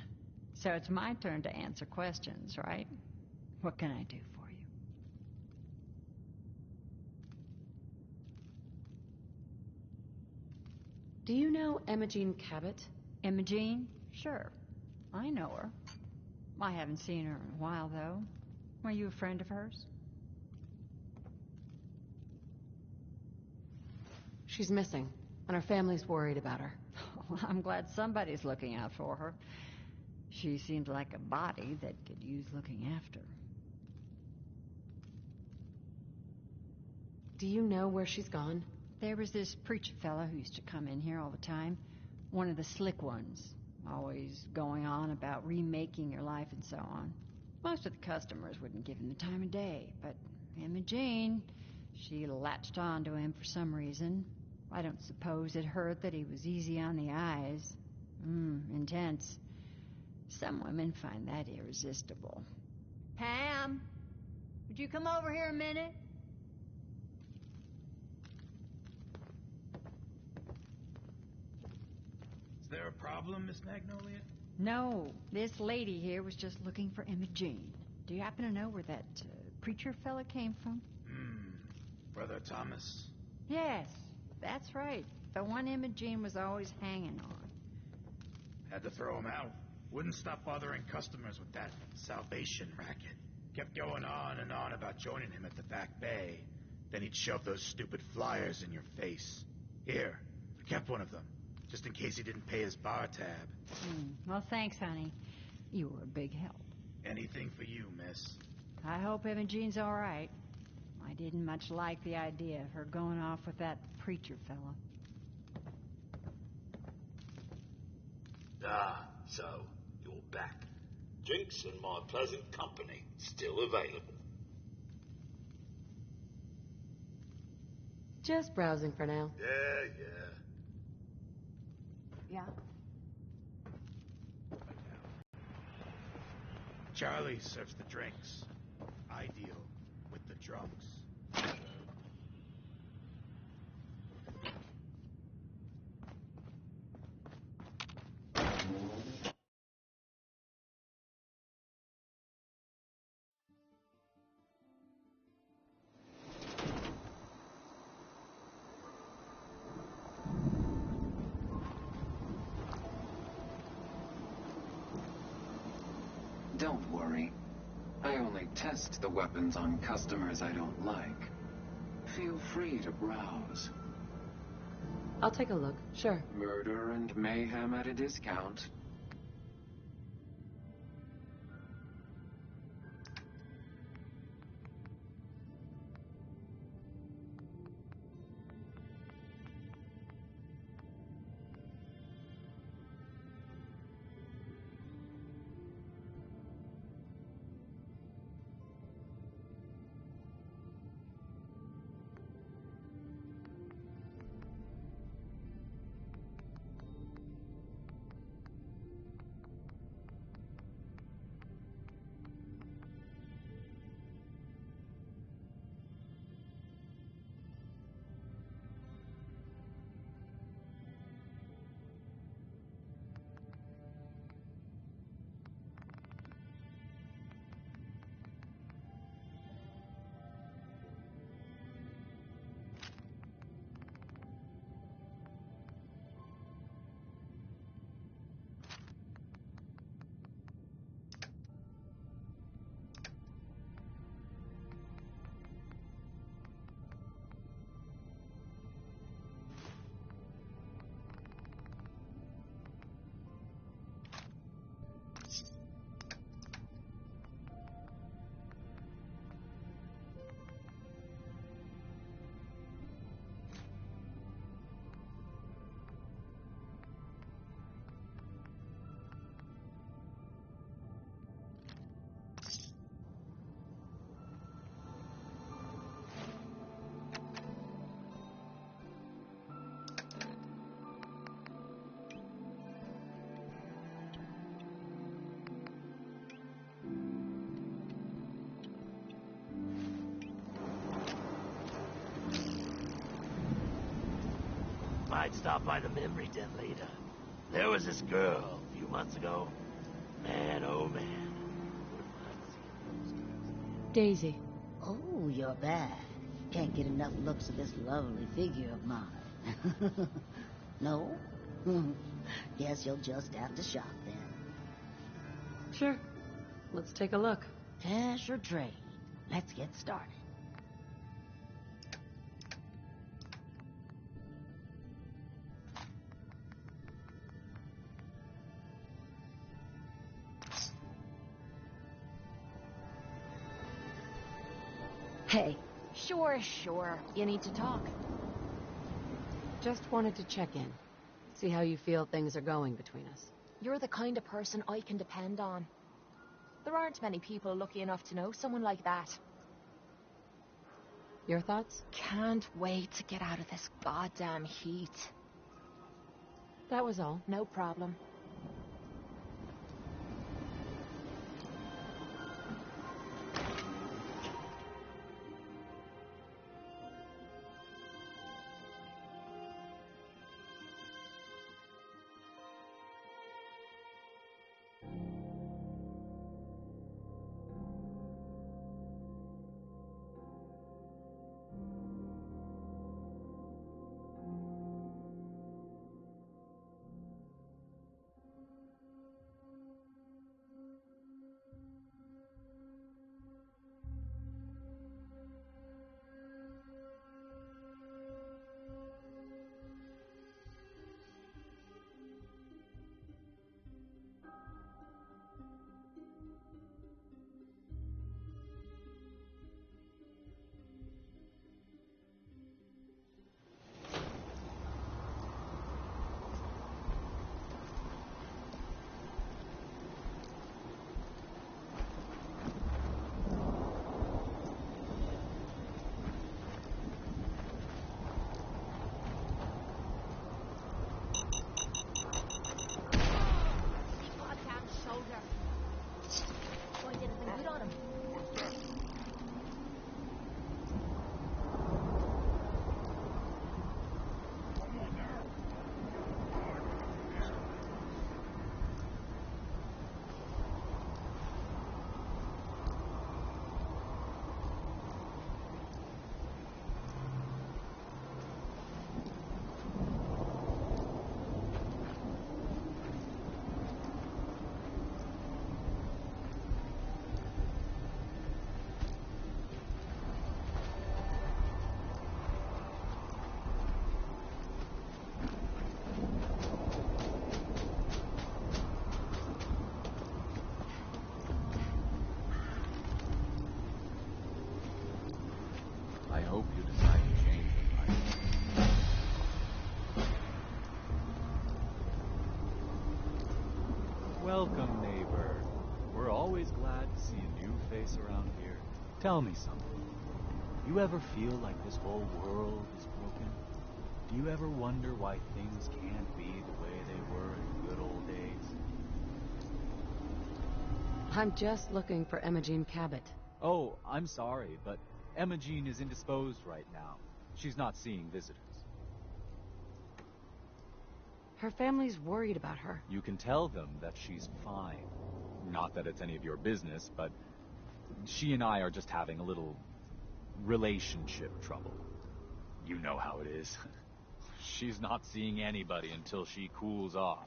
So it's my turn to answer questions, right? What can I do for you? Do you know Emma Jean Cabot? Emma Jean? Sure. I know her. I haven't seen her in a while, though. Were you a friend of hers? She's missing, and her family's worried about her. Well, I'm glad somebody's looking out for her. She seems like a body that could use looking after. Do you know where she's gone? There was this preacher fella who used to come in here all the time. One of the slick ones. Always going on about remaking your life and so on. Most of the customers wouldn't give him the time of day, but Emma Jean, she latched on to him for some reason. I don't suppose it hurt that he was easy on the eyes. Intense. Some women find that irresistible. Pam, would you come over here a minute? Is there a problem, Miss Magnolia? No, this lady here was just looking for Imogene. Do you happen to know where that preacher fella came from? Brother Thomas? Yes, that's right. The one Imogene was always hanging on. Had to throw him out. Wouldn't stop bothering customers with that Salvation racket. Kept going on and on about joining him at the back bay. Then he'd shove those stupid flyers in your face. Here, I kept one of them, just in case he didn't pay his bar tab. Well, thanks, honey. You were a big help. Anything for you, miss. I hope Imogene's all right. I didn't much like the idea of her going off with that preacher fella. So, you're back. Drinks and my pleasant company still available. Just browsing for now. Yeah. Charlie serves the drinks. I deal with the drunks. Don't worry. I only test the weapons on customers I don't like. Feel free to browse. I'll take a look, sure. Murder and mayhem at a discount. Might stop by the memory den later. There was this girl a few months ago. Man, oh man. Daisy. Oh, you're back. Can't get enough looks at this lovely figure of mine. No? Guess you'll just have to shop then. Sure. Let's take a look. Cash or trade? Let's get started. Hey. Sure. You need to talk. Just wanted to check in. See how you feel things are going between us. You're the kind of person I can depend on. There aren't many people lucky enough to know someone like that. Your thoughts? Can't wait to get out of this goddamn heat. That was all. No problem. I hope you decide to change your mind. Welcome, neighbor. We're always glad to see a new face around here. Tell me something. You ever feel like this whole world is broken? Do you ever wonder why things can't be the way they were in the good old days? I'm just looking for Imogen Cabot. Oh, I'm sorry, but Imogen is indisposed right now. She's not seeing visitors. Her family's worried about her. You can tell them that she's fine. Not that it's any of your business, but she and I are just having a little relationship trouble. You know how it is. She's not seeing anybody until she cools off.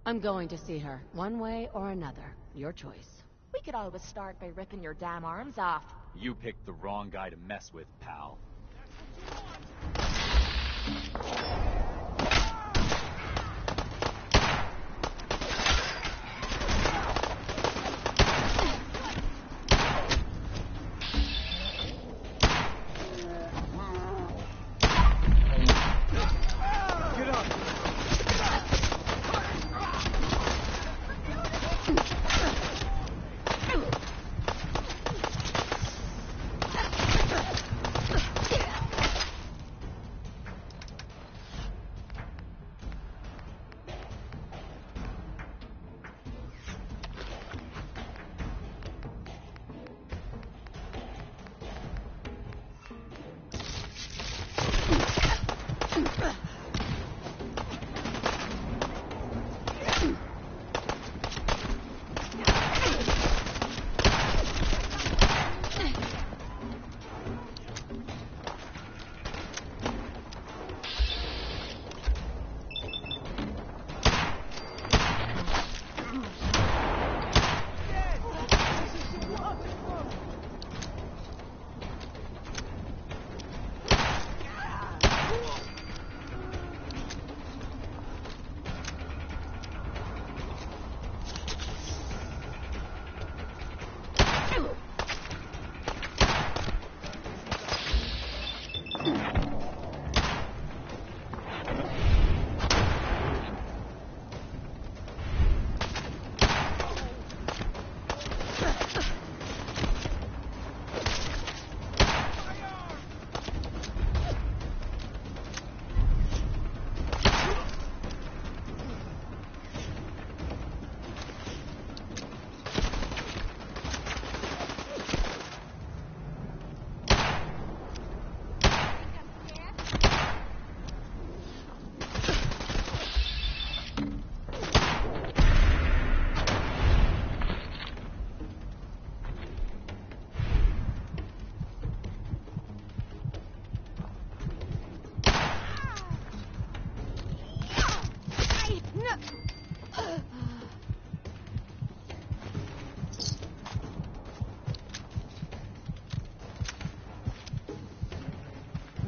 I'm going to see her, one way or another. Your choice. We could always start by ripping your damn arms off. You picked the wrong guy to mess with, pal.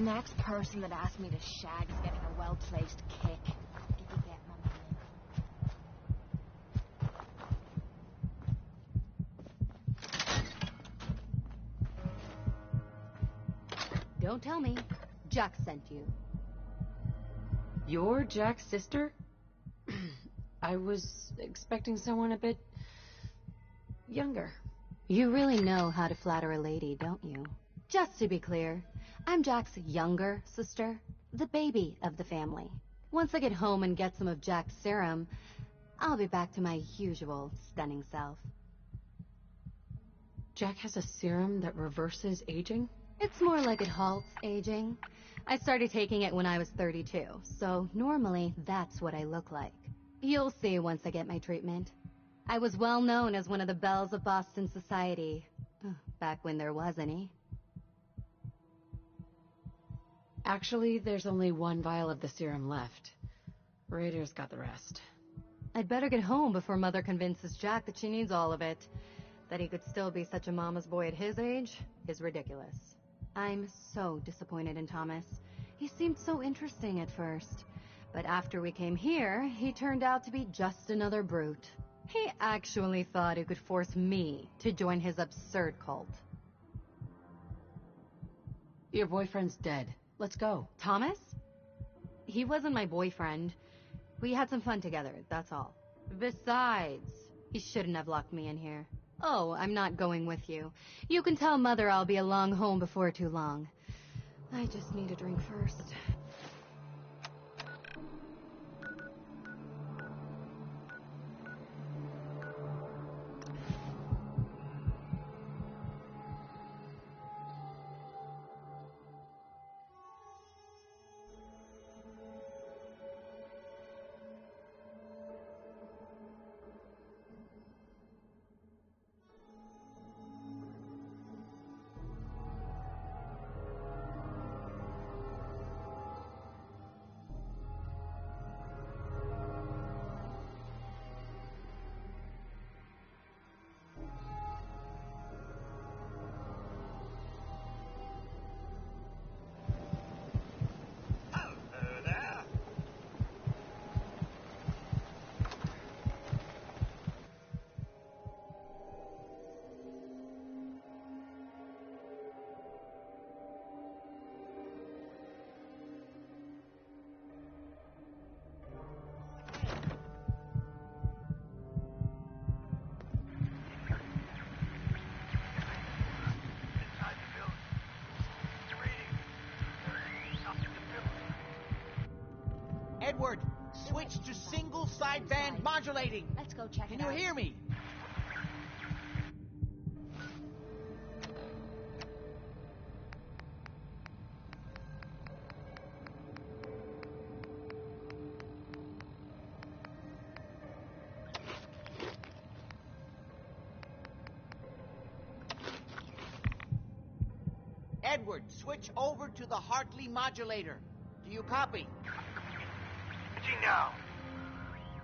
next person that asks me to shag is getting a well-placed kick. Get you get, Mama. Don't tell me. Jack sent you. You're Jack's sister? I was expecting someone a bit younger. You really know how to flatter a lady, don't you? Just to be clear, I'm Jack's younger sister, the baby of the family. Once I get home and get some of Jack's serum, I'll be back to my usual stunning self. Jack has a serum that reverses aging? It's more like it halts aging. I started taking it when I was 32, so normally that's what I look like. You'll see once I get my treatment. I was well known as one of the belles of Boston society, back when there was any. Actually, there's only one vial of the serum left. Raiders got the rest. I'd better get home before Mother convinces Jack that she needs all of it. That he could still be such a mama's boy at his age is ridiculous. I'm so disappointed in Thomas. He seemed so interesting at first. But after we came here, he turned out to be just another brute. He actually thought he could force me to join his absurd cult. Your boyfriend's dead. Let's go. Thomas? He wasn't my boyfriend. We had some fun together, that's all. Besides, he shouldn't have locked me in here. Oh, I'm not going with you. You can tell Mother I'll be along home before too long. I just need a drink first. Edward, switch to single sideband modulating. Let's go check Can it out. you hear me? Edward, switch over to the Hartley modulator. Do you copy? Gee, now.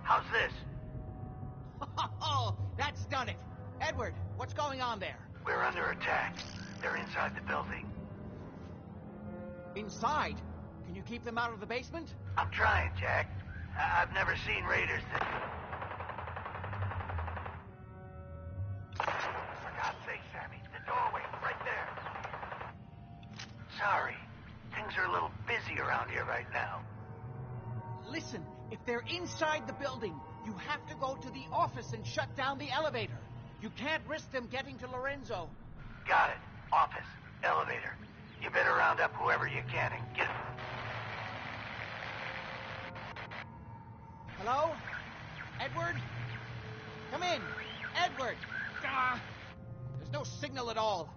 How's this? Oh, that's done it. Edward, what's going on there? We're under attack. They're inside the building. Inside? Can you keep them out of the basement? I'm trying, Jack. I've never seen raiders that... For God's sake, Sammy, the doorway, right there. Sorry. Things are a little busy around here right now. Listen, if they're inside the building, you have to go to the office and shut down the elevator. You can't risk them getting to Lorenzo. Got it. Office. Elevator. You better round up whoever you can and get... Hello? Edward? Come in. Edward! Ah, there's no signal at all.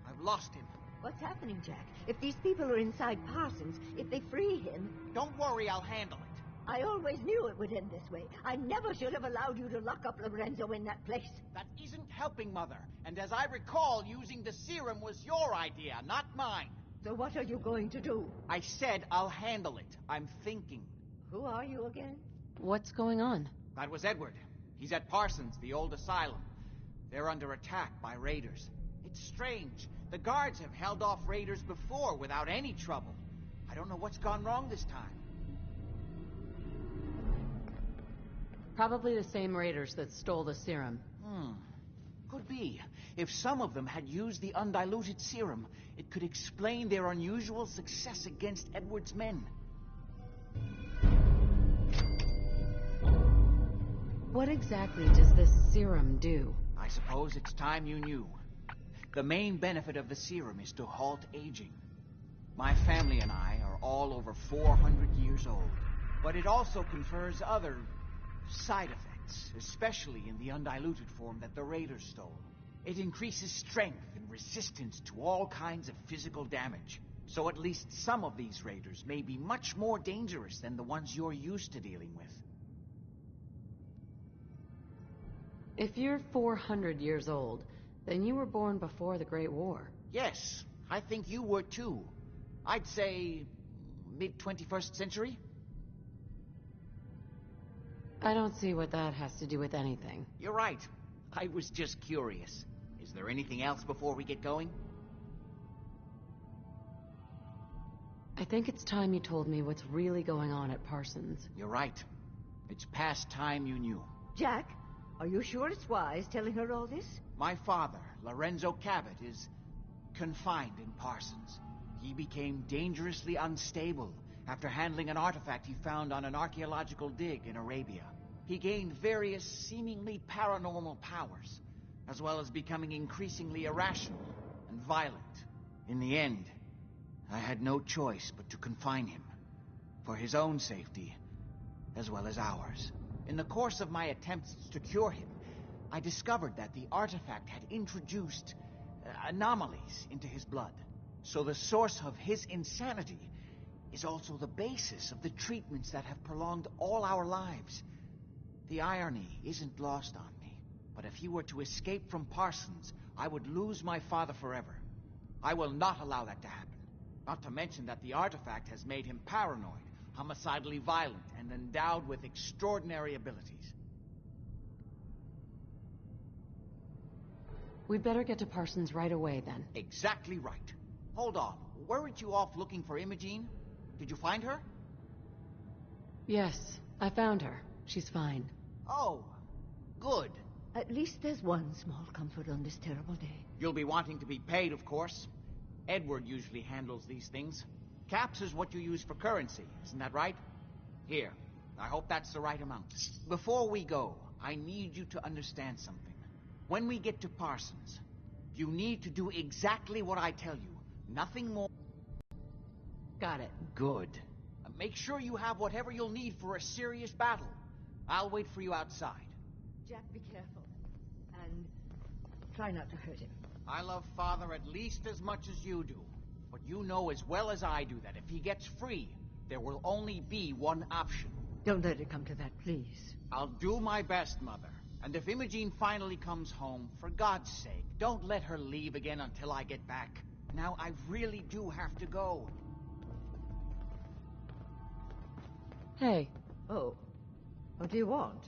I've lost him. What's happening, Jack? If these people are inside Parsons, if they free him... Don't worry, I'll handle it. I always knew it would end this way. I never should have allowed you to lock up Lorenzo in that place. That isn't helping, Mother. And as I recall, using the serum was your idea, not mine. So what are you going to do? I said I'll handle it. I'm thinking. Who are you again? What's going on? That was Edward. He's at Parsons, the old asylum. They're under attack by raiders. It's strange. The guards have held off raiders before without any trouble. I don't know what's gone wrong this time. Probably the same raiders that stole the serum. Could be. If some of them had used the undiluted serum, it could explain their unusual success against Edward's men. What exactly does this serum do? I suppose it's time you knew. The main benefit of the serum is to halt aging. My family and I are all over 400 years old. But it also confers other side effects, especially in the undiluted form that the raiders stole. It increases strength and resistance to all kinds of physical damage. So at least some of these raiders may be much more dangerous than the ones you're used to dealing with. If you're 400 years old, then you were born before the Great War. Yes, I think you were too. I'd say mid-21st century. I don't see what that has to do with anything. You're right. I was just curious. Is there anything else before we get going? I think it's time you told me what's really going on at Parsons. You're right. It's past time you knew. Jack, are you sure it's wise telling her all this? My father, Lorenzo Cabot, is confined in Parsons. He became dangerously unstable after handling an artifact he found on an archaeological dig in Arabia. He gained various seemingly paranormal powers, as well as becoming increasingly irrational and violent. In the end, I had no choice but to confine him, for his own safety, as well as ours. In the course of my attempts to cure him, I discovered that the artifact had introduced anomalies into his blood. So the source of his insanity is also the basis of the treatments that have prolonged all our lives. The irony isn't lost on me, but if he were to escape from Parsons, I would lose my father forever. I will not allow that to happen. Not to mention that the artifact has made him paranoid, homicidally violent, and endowed with extraordinary abilities. We'd better get to Parsons right away, then. Exactly right. Hold on. Weren't you off looking for Imogene? Did you find her? Yes, I found her. She's fine. Oh, good. At least there's one small comfort on this terrible day. You'll be wanting to be paid, of course. Edward usually handles these things. Caps is what you use for currency, isn't that right? Here, I hope that's the right amount. Before we go, I need you to understand something. When we get to Parsons, you need to do exactly what I tell you. Nothing more. Got it. Good. Make sure you have whatever you'll need for a serious battle. I'll wait for you outside. Jack, be careful. And try not to hurt him. I love Father at least as much as you do. But you know as well as I do that if he gets free, there will only be one option. Don't let it come to that, please. I'll do my best, Mother. And if Imogene finally comes home, for God's sake, don't let her leave again until I get back. Now, I really do have to go. Hey. Oh. What do you want?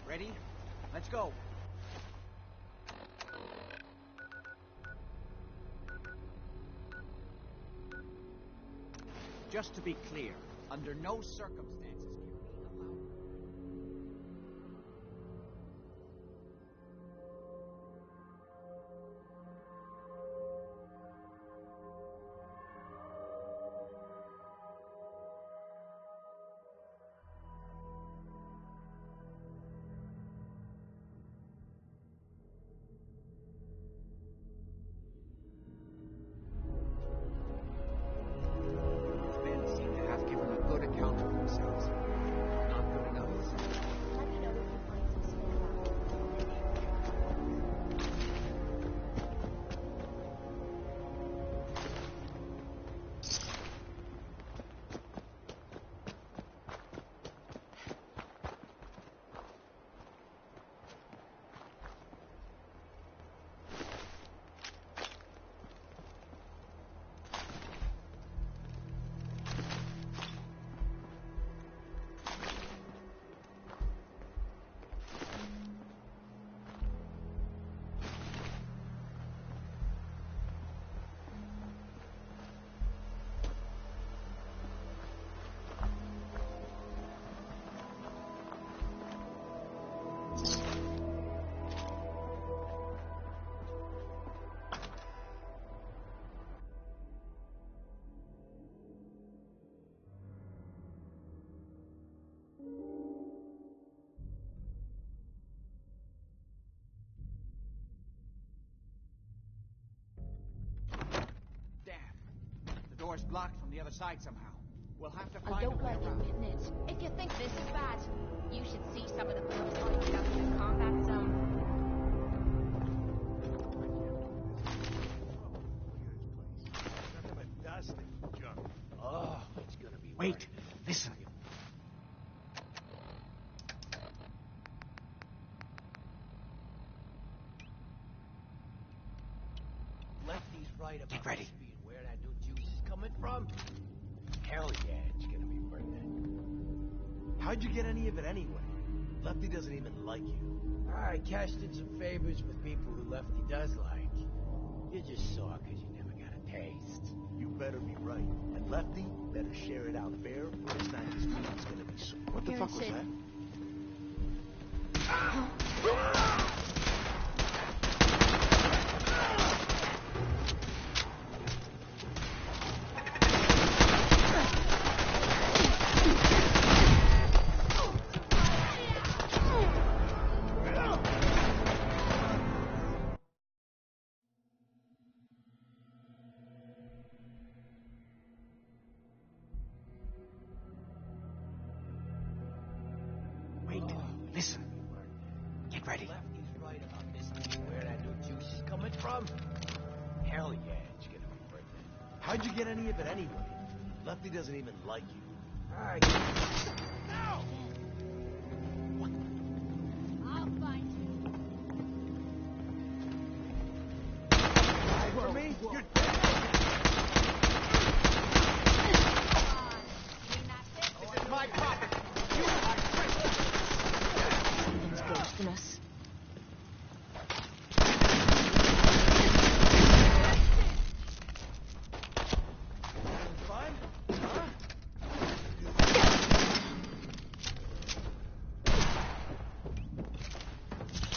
Ready? Let's go. Just to be clear, under no circumstances can we allow... Men seem to have given a good account of themselves. door's blocked from the other side somehow. We'll have to I find a don't way like around. admitting it. If you think this is bad, you should see some of the prototypes out in the combat zone. Nothing but dust and junk. Oh, it's gonna be Wait, listen. Lefty's right about Get ready. this being where that new juice is coming from. Hell yeah, it's gonna be worth it. How'd you get any of it anyway? Lefty doesn't even like you. I cashed in some favors with people who Lefty does like. You just saw because you never got a taste. You better be right. And Lefty better share it out fair, or this night his meeting's gonna be so... What the fuck was that? Wait, listen. Get ready. Lefty's right about this being where that new juice is coming from. Hell yeah, it's gonna be worth it. How'd you get any of it anyway? Lefty doesn't even like you. Alright. No! I'll find you. For me? You're This is my property. You are It's ghosting us. fun? Huh?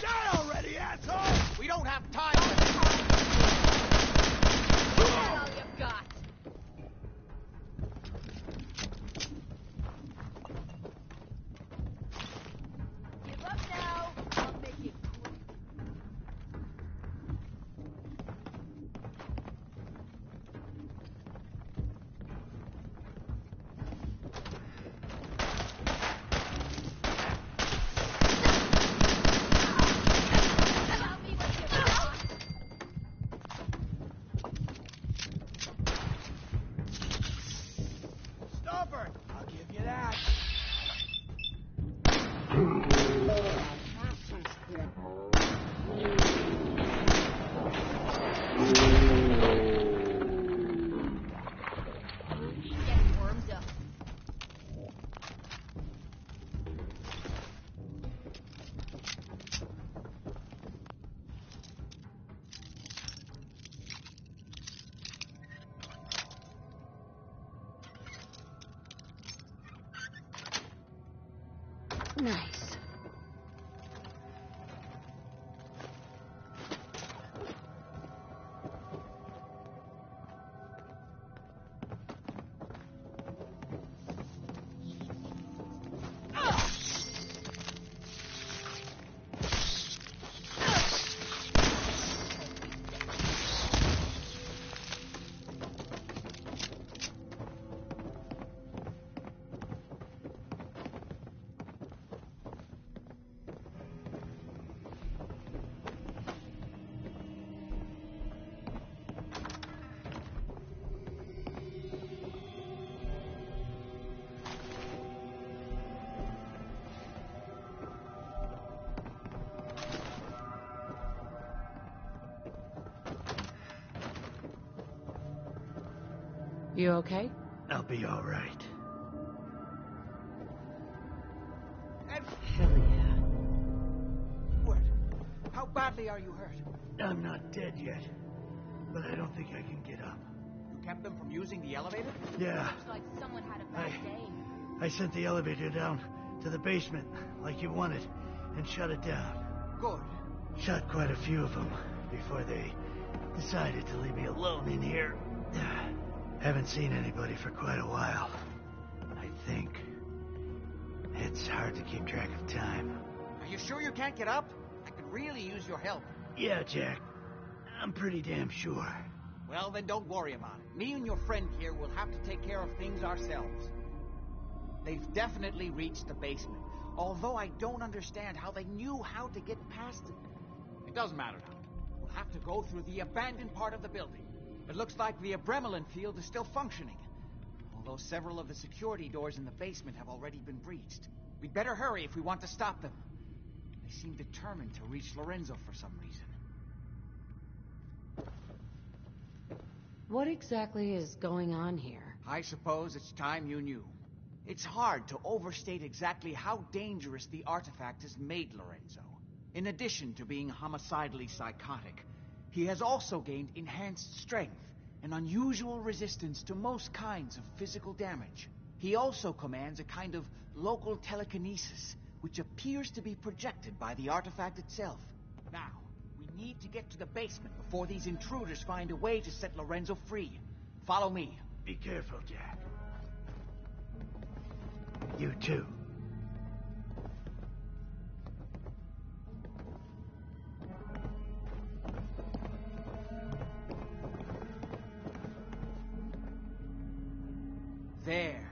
Die already, asshole! We don't have time. That's all you've got. Give up now. I'll make it quick. Tell me what you want. Stubborn! I'll give you that. Getting warmed up. Nice. You okay? I'll be alright. Hell yeah. What? How badly are you hurt? I'm not dead yet, but I don't think I can get up. You kept them from using the elevator? Yeah, Looks like someone had a bad day. I sent the elevator down to the basement like you wanted and shut it down. Good. Shot quite a few of them before they decided to leave me alone in here. Haven't seen anybody for quite a while. I think it's hard to keep track of time. Are you sure you can't get up? I could really use your help. Yeah, Jack. I'm pretty damn sure. Well, then don't worry about it. Me and your friend here will have to take care of things ourselves. They've definitely reached the basement, although I don't understand how they knew how to get past it. It doesn't matter now. We'll have to go through the abandoned part of the building. It looks like the adrenaline field is still functioning, although several of the security doors in the basement have already been breached. We'd better hurry if we want to stop them. They seem determined to reach Lorenzo for some reason. What exactly is going on here? I suppose it's time you knew. It's hard to overstate exactly how dangerous the artifact has made Lorenzo. In addition to being homicidally psychotic, he has also gained enhanced strength and unusual resistance to most kinds of physical damage. He also commands a kind of local telekinesis, which appears to be projected by the artifact itself. Now, we need to get to the basement before these intruders find a way to set Lorenzo free. Follow me. Be careful, Jack. You too. There.